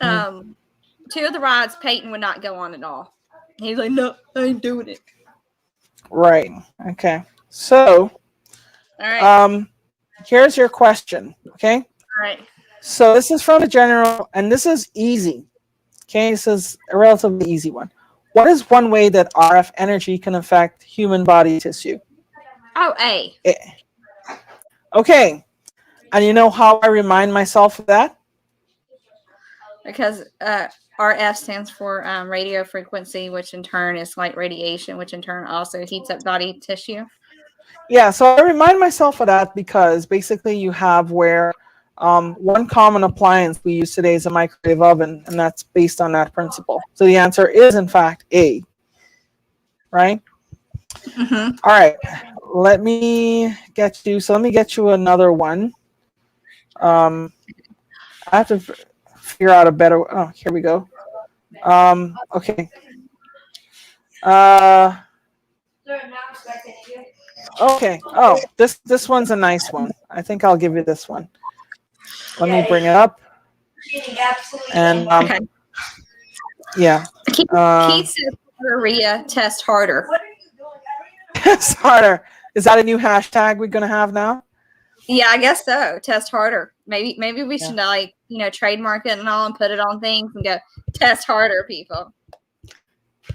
2 of the rides Peyton would not go on at all. He's like, "No, I ain't doing it." Right. Okay. So, all right. Here's your question. Okay. All right. So this is from the general, and this is easy. Okay, this is a relatively easy one. What is one way that RF energy can affect human body tissue? Oh, A. Okay. And you know how I remind myself of that? Because RF stands for radio frequency, which in turn is light radiation, which in turn also heats up body tissue. Yeah, so I remind myself of that because basically you have where one common appliance we use today is a microwave oven, and that's based on that principle. So the answer is, in fact, A. Right? All right. Let me get you another one. I have to figure out a better. Oh, here we go. Okay. Okay. Oh, this one's a nice one. I think I'll give you this one. Let me bring it up. And yeah. Keith says Maria test harder. Test harder. Is that a new hashtag we're gonna have now? Yeah, I guess so. Test harder. Maybe we Yeah. should like, trademark it and all and put it on things and go test harder, people.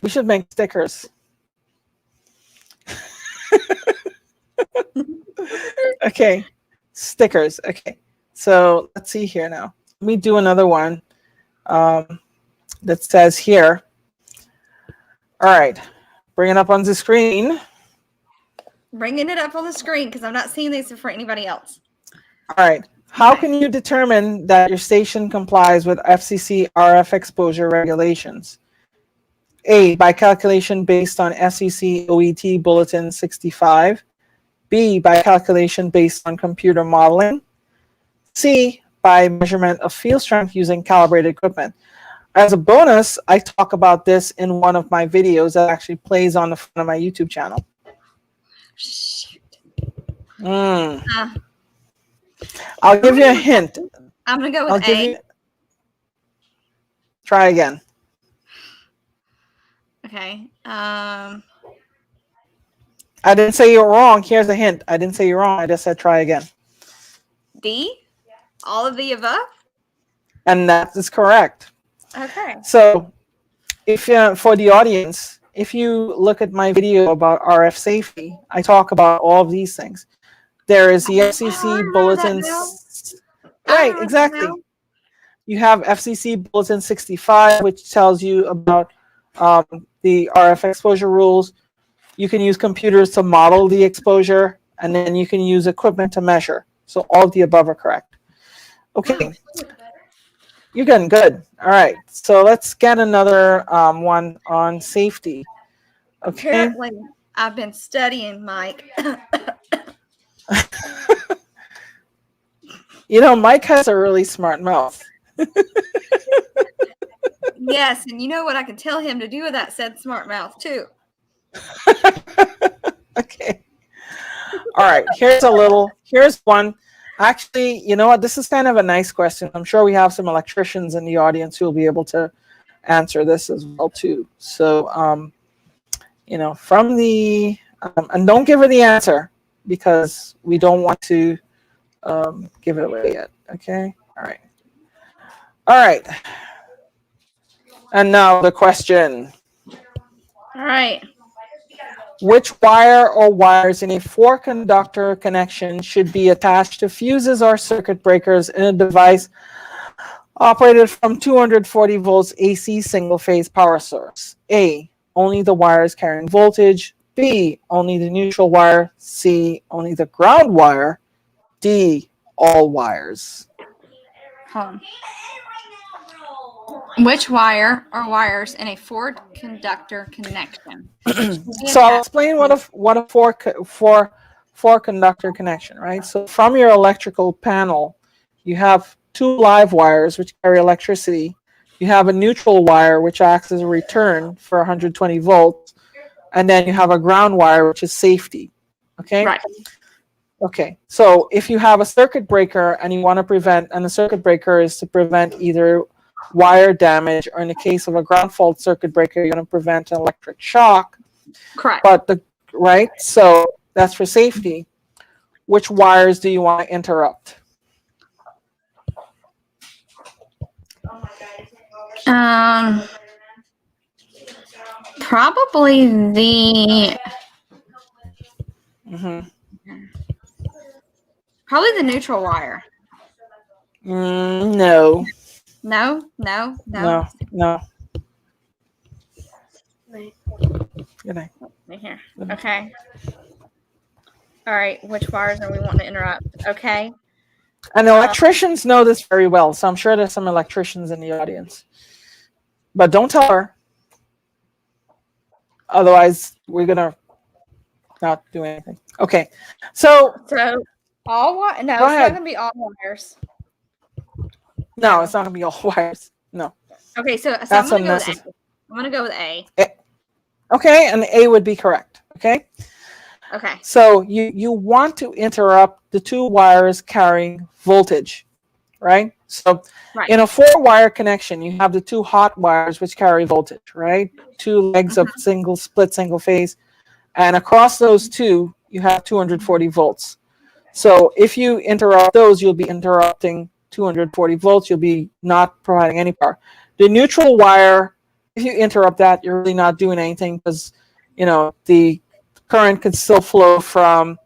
We should make stickers. Okay, stickers. Okay, so let's see here now. Let me do another one that says here. All right, bring it up on the screen. Bringing it up on the screen because I'm not seeing these for anybody else. All right. How can you determine that your station complies with FCC RF exposure regulations? A, by calculation based on SEC OET Bulletin 65. B, by calculation based on computer modeling. C, by measurement of field strength using calibrated equipment. As a bonus, I talk about this in one of my videos that actually plays on the front of my YouTube channel. Shoot. I'll give you a hint. I'm gonna go with A. Try again. Okay. I didn't say you're wrong. Here's a hint. I didn't say you're wrong. I just said try again. D. All of the above. And that is correct. Okay. So, if for the audience, if you look at my video about RF safety, I talk about all of these things. There is the FCC bulletins. Right, exactly. You have FCC Bulletin 65, which tells you about the RF exposure rules. You can use computers to model the exposure, and then you can use equipment to measure. So all of the above are correct. Okay. You're getting good. All right. So let's get another one on safety. Okay. Apparently, I've been studying, Mike. Mike has a really smart mouth. Yes, and you know what I can tell him to do with that said smart mouth too. Okay. All right. Here's one. Actually, you know what? This is kind of a nice question. I'm sure we have some electricians in the audience who will be able to answer this as well too. So, from the and don't give her the answer because we don't want to give it away yet. Okay. All right. All right. And now the question. All right. Which wire or wires in a 4-conductor connection should be attached to fuses or circuit breakers in a device operated from 240 volts AC single-phase power source? A, only the wires carrying voltage. B, only the neutral wire. C, only the ground wire. D, all wires. Which wire or wires in a 4-conductor connection? So I'll explain what a 4-conductor connection, right? So from your electrical panel, you have 2 live wires which carry electricity. You have a neutral wire which acts as a return for 120 volts, and then you have a ground wire which is safety. Okay. Right. Okay. So if you have a circuit breaker and you want to prevent, and the circuit breaker is to prevent either wire damage, or in the case of a ground fault circuit breaker, you're going to prevent an electric shock. Correct. But so that's for safety. Which wires do you want to interrupt? Probably the probably the neutral wire. No. No. Good night. Right here. Okay. All right. Which wires are we wanting to interrupt? Okay. And electricians know this very well, so I'm sure there's some electricians in the audience. But don't tell her. Otherwise, we're going to not do anything. Okay. So all wires? No, it's not going to be all wires. No, it's not going to be all wires. No. Okay, so I'm going to go with A. I'm going to go with A. Okay, and A would be correct. Okay. Okay. So you want to interrupt the 2 wires carrying voltage, right? So in a 4-wire connection, you have the 2 hot wires which carry voltage, right? 2 legs of split single phase, and across those 2, you have 240 volts. So if you interrupt those, you'll be interrupting 240 volts. You'll be not providing any power. The neutral wire, if you interrupt that, you're really not doing anything because, the current could still flow from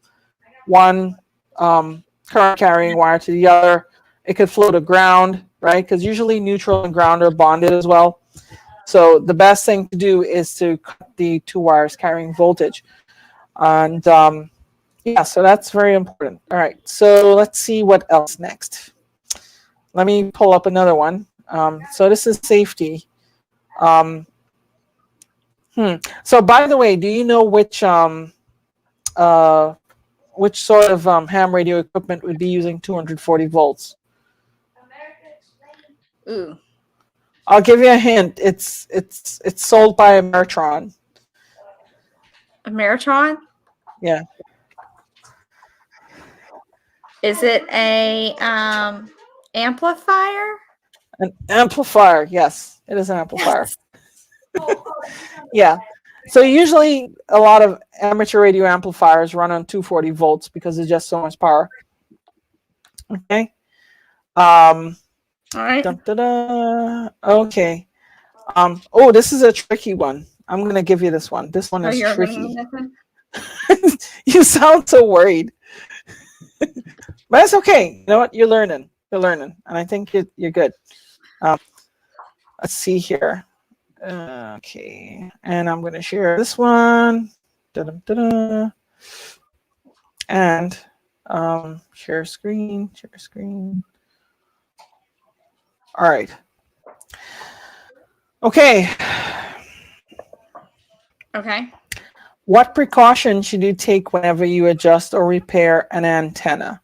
one current carrying wire to the other. It could flow to ground, right? Because usually neutral and ground are bonded as well. So the best thing to do is to cut the two wires carrying voltage. And yeah, so that's very important. All right, so let's see what else next. Let me pull up another one. So this is safety. So by the way, do you know which sort of ham radio equipment would be using 240 volts? Ooh. I'll give you a hint. It's sold by Ameritron. Ameritron? Yeah. Is it a amplifier? An amplifier. Yes, it is an amplifier. Yes. Yeah. So usually a lot of amateur radio amplifiers run on 240 volts because there's just so much power. Okay. All right. Okay. Oh, this is a tricky one. I'm going to give you this one. This one is you're tricky. winning this one? You sound so worried. But it's okay. You know what? You're learning. And I think you're good. Let's see here. Okay. And I'm going to share this one. And share screen. All right. Okay. Okay. What precaution should you take whenever you adjust or repair an antenna?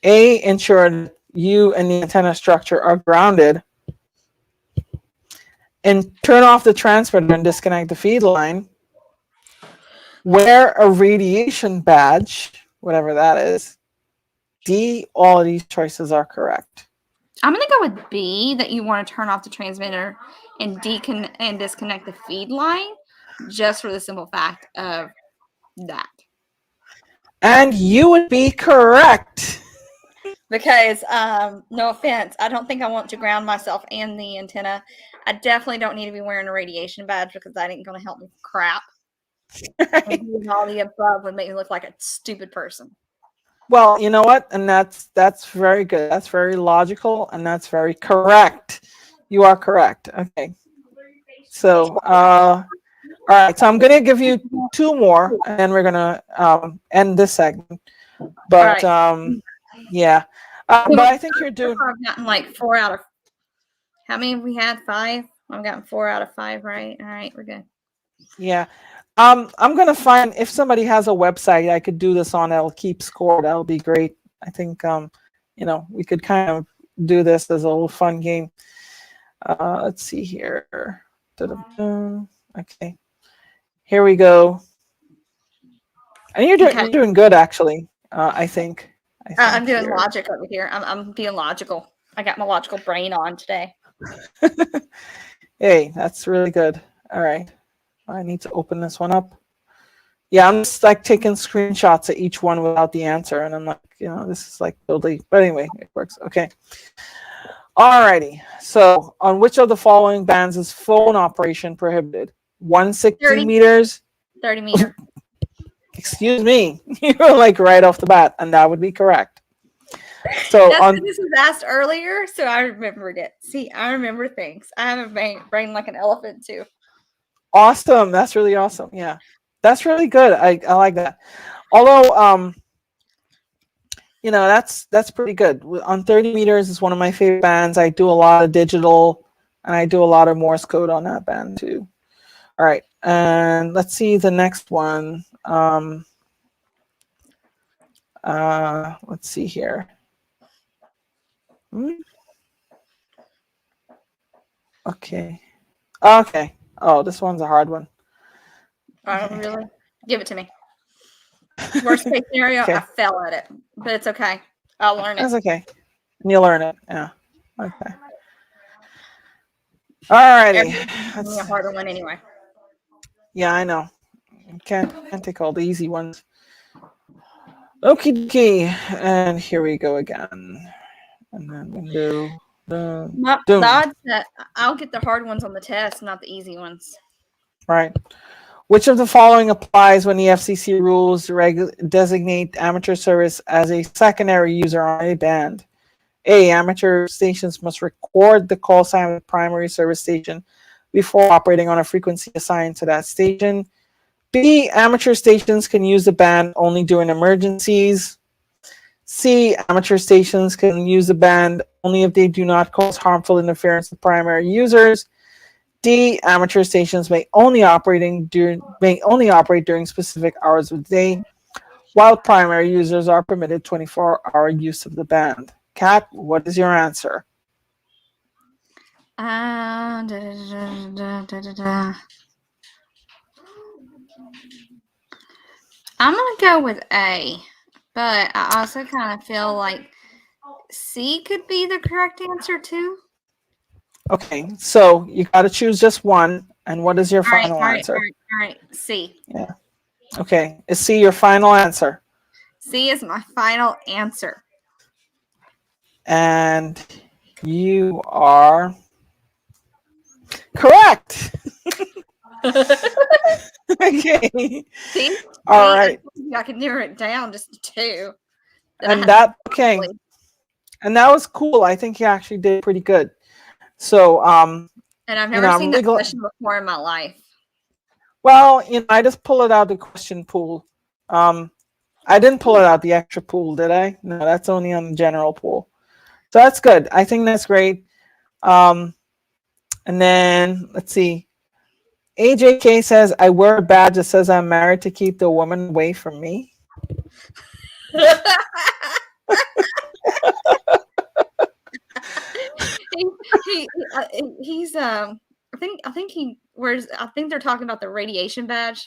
A, ensure that you and the antenna structure are grounded. And turn off the transmitter and disconnect the feed line. Wear a radiation badge, whatever that is. D, all of these choices are correct. I'm going to go with B, that you want to turn off the transmitter and disconnect the feed line, just for the simple fact of that. And you would be correct. Because, no offense, I don't think I want to ground myself and the antenna. I definitely don't need to be wearing a radiation badge because that ain't going to help me for crap. Right. And all the above would make me look like a stupid person. Well, you know what? And that's very good. That's very logical, and that's very correct. You are correct. Okay. So, all right. So I'm going to give you two more, and then we're going to end this segment. But yeah. But I think you're doing. I've gotten like 4 out of. How many have we had? 5. I've gotten 4 out of 5, right? All right, we're good. Yeah. I'm going to find if somebody has a website I could do this on that'll keep score. That'll be great. I think, we could kind of do this as a little fun game. Let's see here. Okay. Here we go. And you're doing good, actually, I think. I'm doing logic over here. I'm being logical. I got my logical brain on today. Hey, that's really good. All right. I need to open this one up. Yeah, I'm just like taking screenshots of each one without the answer. And I'm like, this is like totally, but anyway, it works. Okay. All righty. So on which of the following bands is phone operation prohibited? 160 30 meters. 30 meter. Excuse me. You were like right off the bat, and that would be correct. So This was asked earlier, so I remembered it. See, I remember things. I have a brain like an elephant too. Awesome. That's really awesome. Yeah. That's really good. I like that. Although that's pretty good. On 30 meters is one of my favorite bands. I do a lot of digital and I do a lot of Morse code on that band too. All right. And let's see the next one. Let's see here. Okay. Oh, this one's a hard one. Oh, really? Give it to me. Worst case scenario, Okay. I fell at it, but it's okay. I'll learn it. That's okay. And you'll learn it. Yeah. Okay. All righty. That's a harder one anyway. Yeah, I know. Can't take all the easy ones. Okie dokie. And here we go again. And then window. No, Doom. I'll get the hard ones on the test, not the easy ones. Right. Which of the following applies when the FCC rules designate amateur service as a secondary user on a band? A. Amateur stations must record the call sign of the primary service station before operating on a frequency assigned to that station. B. Amateur stations can use the band only during emergencies. C. Amateur stations can use the band only if they do not cause harmful interference to primary users. D. Amateur stations may only operate during specific hours of the day, while primary users are permitted 24-hour use of the band. Kat, what is your answer? Da, da, da. I'm gonna go with A, but I also kind of feel like C could be the correct answer too. Okay, so you got to choose just one. And what is your final answer? All right. C. Yeah. Okay. Is C your final answer? C is my final answer. And you are correct. Okay. See? All right. I could narrow it down just to two. And that was cool. I think you actually did pretty good. So and I've never seen that question before in my life. Well, I just pull it out the question pool. I didn't pull it out the extra pool, did I? No, that's only on the general pool. So that's good. I think that's great. And then let's see. AJK says, I wear a badge that says I'm married to keep the woman away from me. He's I think he wears. I think they're talking about the radiation badge.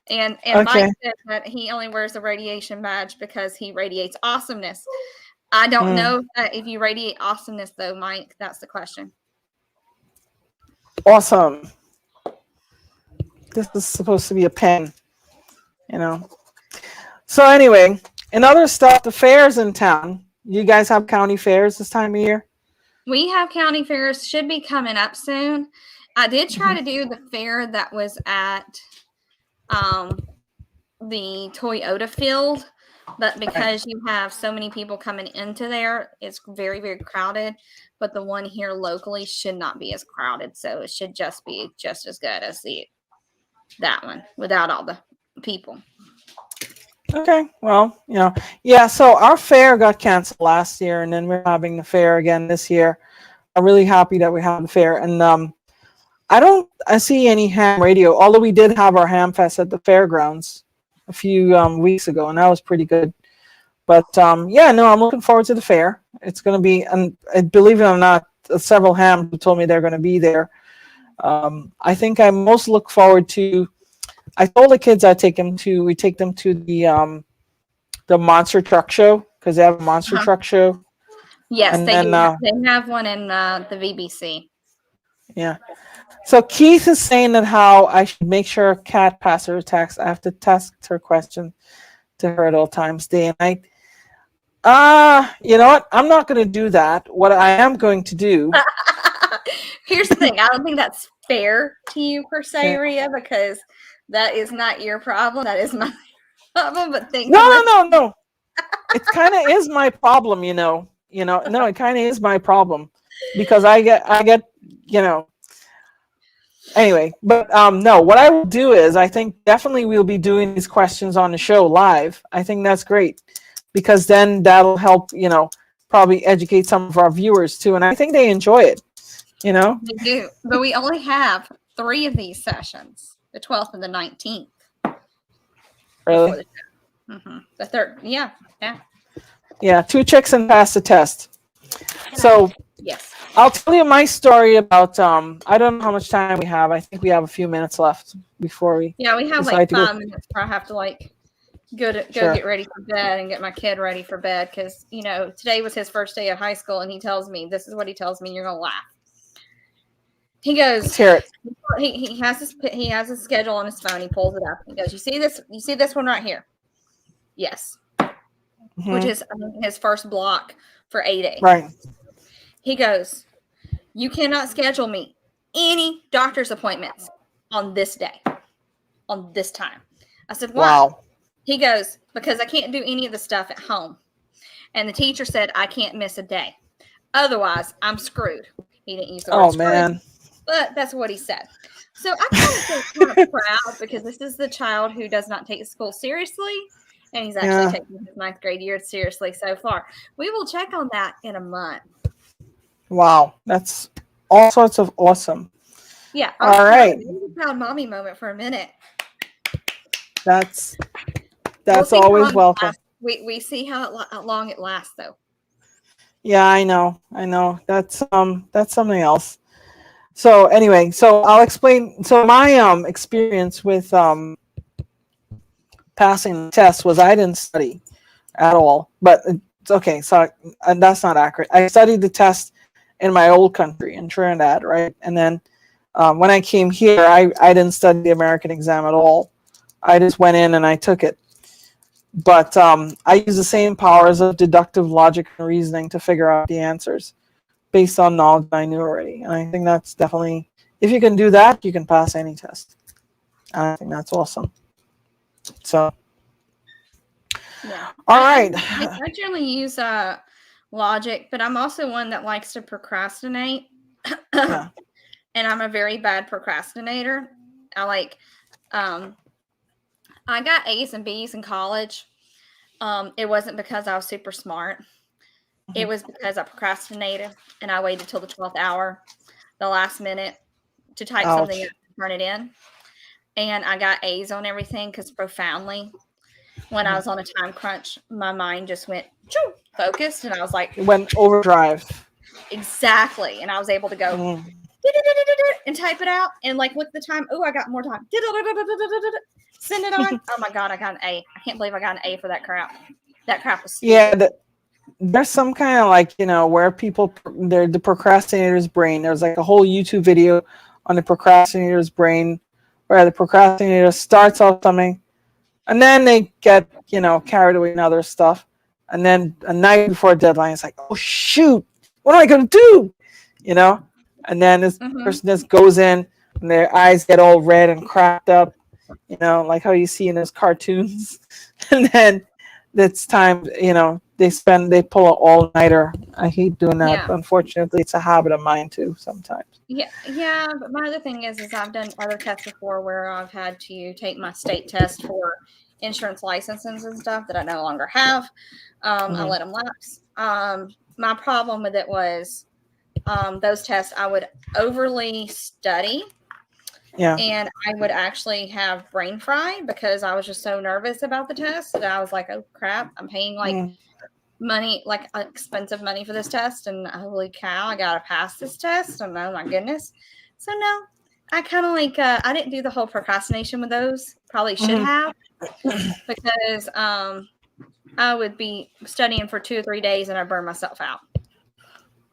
And okay. Mike said that he only wears the radiation badge because he radiates awesomeness. I don't know if you radiate awesomeness though, Mike. That's the question. Awesome. This is supposed to be a pen, So anyway, in other stuff, the fairs in town. You guys have county fairs this time of year? We have county fairs. Should be coming up soon. I did try to do the fair that was at the Toyota field, but because you have so many people coming into there, it's very, very crowded. But the one here locally should not be as crowded, so it should just be just as good as that one without all the people. Okay, well, yeah, so our fair got canceled last year, and then we're having the fair again this year. I'm really happy that we have the fair, and I see any ham radio, although we did have our ham fest at the fairgrounds a few weeks ago, and that was pretty good. But yeah, no, I'm looking forward to the fair. It's going to be, and believe it or not, several hams told me they're going to be there. I think I most look forward to, I told the kids we take them to the monster truck show, because they have a monster truck show. Yes, and they have one in the VBC. Yeah. So Keith is saying that how I should make sure Kat passes her text. I have to text her question to her at all times, day and night. You know what? I'm not going to do that. What I am going to do. Here's the thing. I don't think that's fair to you per se, Rhea, because that is not your problem. That is my problem. But No. It kind of is my problem, No, it kind of is my problem because I get, Anyway, but no, what I will do is I think definitely we'll be doing these questions on the show live. I think that's great because then that'll help, probably educate some of our viewers too. And I think they enjoy it, They do, but we only have 3 of these sessions, the 12th and the 19th. Really? The third, yeah. Yeah, 2 chicks and pass the test. So yes. I'll tell you my story about I don't know how much time we have. I think we have a few minutes left before we we have like 5 minutes before I have to go get ready for bed and get my kid ready for bed because today was his first day of high school and he tells me, this is what he tells me, you're gonna laugh. He goes, let's hear it. He has his schedule on his phone, he pulls it up. He goes, you see this one right here? Yes. Mhm. Which is his first block for 8A. Right. He goes, you cannot schedule me any doctor's appointments on this day, on this time. I said, why? Wow. He goes, because I can't do any of the stuff at home. And the teacher said, I can't miss a day. Otherwise, I'm screwed. He didn't use the word screwed, man. but that's what he said. So I kind of feel kind of proud because this is the child who does not take school seriously. And he's actually taking his 9th grade year seriously so far. We will check on that in a month. Wow. That's all sorts of awesome. Yeah. All right. It was a proud mommy moment for a minute. That's We'll always welcome. We see how long it lasts, though. Yeah, I know. That's something else. So anyway, so I'll explain. So my experience with passing the test was I didn't study at all. But it's okay. So that's not accurate. I studied the test in my old country in Trinidad, right? And then when I came here, I didn't study the American exam at all. I just went in and I took it. But I use the same powers of deductive logic and reasoning to figure out the answers based on knowledge I knew already. And I think that's definitely, if you can do that, you can pass any test. And I think that's awesome. So, yeah. All right. I generally use logic, but I'm also one that likes to procrastinate. Yeah. And I'm a very bad procrastinator. I got A's and B's in college. It wasn't because I was super smart. It was because I procrastinated and I waited till the 12th hour, the last minute, to type something up and turn it in. And I got A's on everything because profoundly, when I was on a time crunch, my mind just went focused, and I was like, it went overdrive. Exactly. And I was able to go and type it out and like look at the time. Oh, I got more time. Send it on. Oh my God, I got an A. I can't believe I got an A for that crap. That crap was stupid. Yeah, there's some kind of like, where people, they're the procrastinator's brain. There's like a whole YouTube video on the procrastinator's brain where the procrastinator starts off something and then they get, carried away in other stuff. And then a night before a deadline, it's like, oh, shoot, what am I going to do? And then this person just goes in and their eyes get all red and cracked up, like how you see in those cartoons. And then it's time, they pull an all-nighter. I hate doing that. Yeah. But unfortunately, it's a habit of mine too sometimes. Yeah. But my other thing is I've done other tests before where I've had to take my state test for insurance licenses and stuff that I no longer have. I let them lapse. My problem with it was those tests I would overly study. Yeah. And I would actually have brain fry because I was just so nervous about the test that I was like, oh crap, I'm paying like money, like expensive money for this test. And holy cow, I got to pass this test. And oh my goodness. So no, I kind of like, I didn't do the whole procrastination with those. Probably should have because I would be studying for 2 or 3 days and I burn myself out.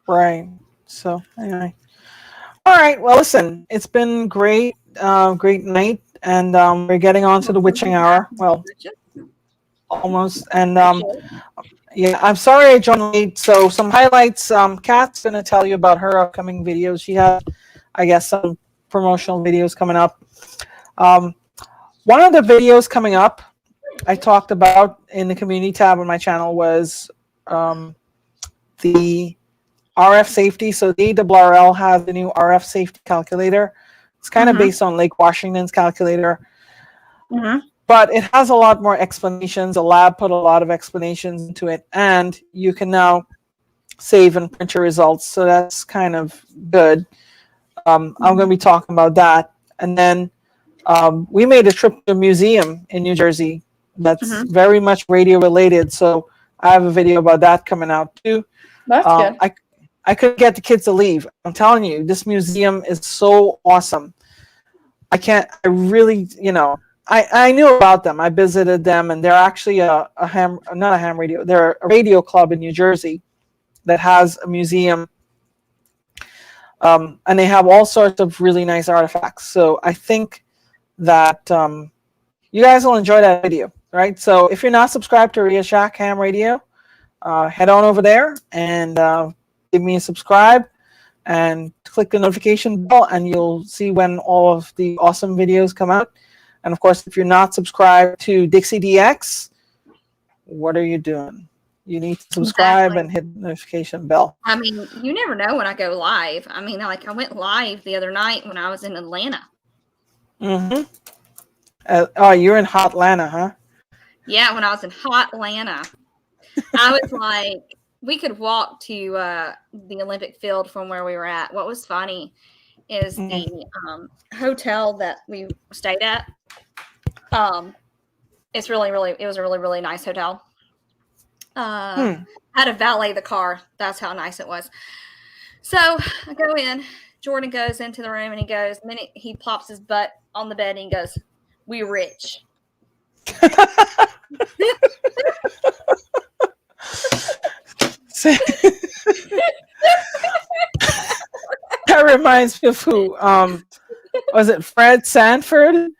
Right. So anyway. All right. Well, listen, it's been great. Great night. And we're getting on to the witching hour. Well, almost. And yeah, I'm sorry I joined late. So some highlights. Kat's going to tell you about her upcoming videos. She has, I guess, some promotional videos coming up. One of the videos coming up I talked about in the community tab on my channel was the RF safety. So the ARRL has the new RF safety calculator. It's kind of based on Lake Washington's calculator. But it has a lot more explanations. The lab put a lot of explanations into it. And you can now save and print your results. So that's kind of good. I'm going to be talking about that. And then we made a trip to a museum in New Jersey that's very much radio related. So I have a video about that coming out too. That's good. I couldn't get the kids to leave. I'm telling you, this museum is so awesome. I really, I knew about them. I visited them, and they're actually not a ham radio. They're a radio club in New Jersey that has a museum. And they have all sorts of really nice artifacts. So I think that you guys will enjoy that video. right? So if you're not subscribed to Rhea Shack Ham Radio, head on over there and give me a subscribe and click the notification bell, and you'll see when all of the awesome videos come out. And of course, if you're not subscribed to DixieDX, what are you doing? You need to subscribe Exactly. and hit the notification bell. I mean, you never know when I go live. I mean, like I went live the other night when I was in Atlanta. Mm-hmm. Oh, you're in Hot Atlanta, huh? Yeah, when I was in Hot Atlanta. I was like, we could walk to the Olympic field from where we were at. What was funny is the hotel that we stayed at. It was a really nice hotel. Had to valet the car. That's how nice it was. So I go in. Jordan goes into the room and he goes, the minute he plops his butt on the bed and he goes, "We rich." That reminds me of who? Was it Fred Sanford?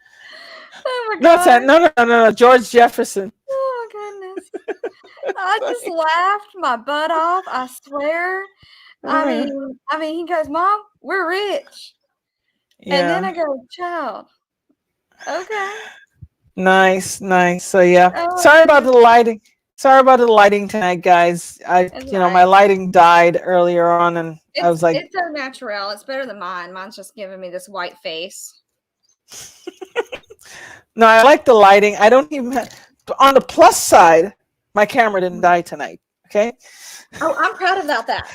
Oh my god! No, George Jefferson. Oh my goodness! I just laughed my butt off. I swear. I mean, he goes, "Mom, we're rich," and then I go, "Child, okay." Nice. So yeah, Oh, sorry about the lighting. Sorry about the lighting tonight, guys. My lighting died earlier on, and I was like, "It's so natural. It's better than mine. Mine's just giving me this white face." No, I like the lighting. I don't even on the plus side, my camera didn't die tonight. Okay. Oh, I'm proud about that.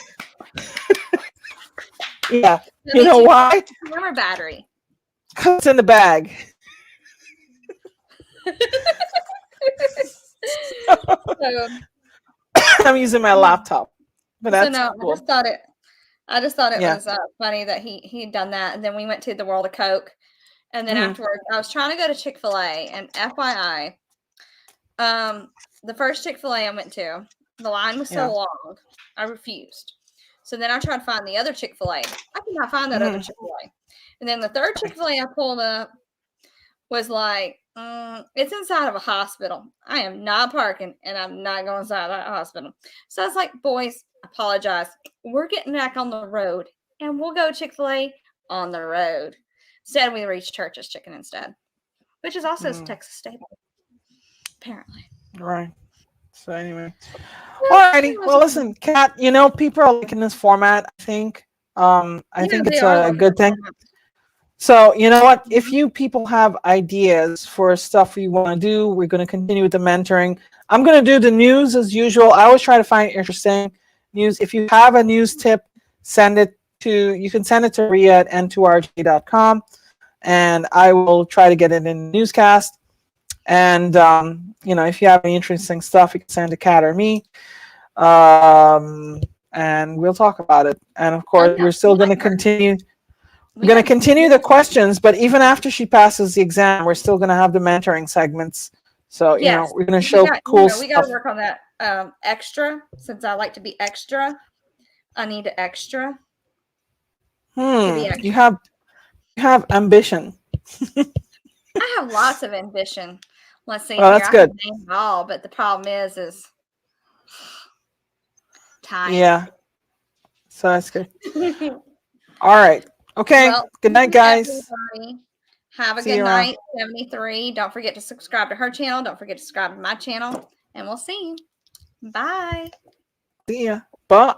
Yeah. You know why? Camera battery. It's in the bag. So, I'm using my laptop. But that's cool. I just thought it was funny that he'd done that. And then we went to the World of Coke. And then afterwards, I was trying to go to Chick-fil-A. And FYI, the first Chick-fil-A I went to, the line was so long, I refused. So then I tried to find the other Chick-fil-A. I could not find that other Chick-fil-A. And then the third Chick-fil-A I pulled up was like, it's inside of a hospital. I am not parking, and I'm not going inside that hospital. So I was like, boys, apologize. We're getting back on the road, and we'll go Chick-fil-A on the road. Instead, we reached Church's Chicken instead, which is also Texas staple, apparently. Right. So anyway. Alrighty. Well, listen, Kat, people are liking this format, I think. I think it's a good thing. So, you know what? If you people have ideas for stuff you want to do, we're going to continue with the mentoring. I'm going to do the news as usual. I always try to find interesting news. If you have a news tip, you can send it to Rhea at n2rj.com, and I will try to get it in the newscast. And, if you have any interesting stuff, you can send it to Kat or me, and we'll talk about it. And, of course, we're still going to continue. We're going to continue the questions, but even after she passes the exam, we're still going to have the mentoring segments. So, we're going to show cool stuff. We got to work on that extra. Since I like to be extra, I need an extra. You have ambition. I have lots of ambition. Let's see. Well, that's good. All, but the problem is time. Yeah. So that's good. All right. Okay. Well, good night, guys. Everybody. Have a good night. 73. Don't forget to subscribe to her channel. Don't forget to subscribe to my channel. And we'll see you. Bye. See ya. Bye.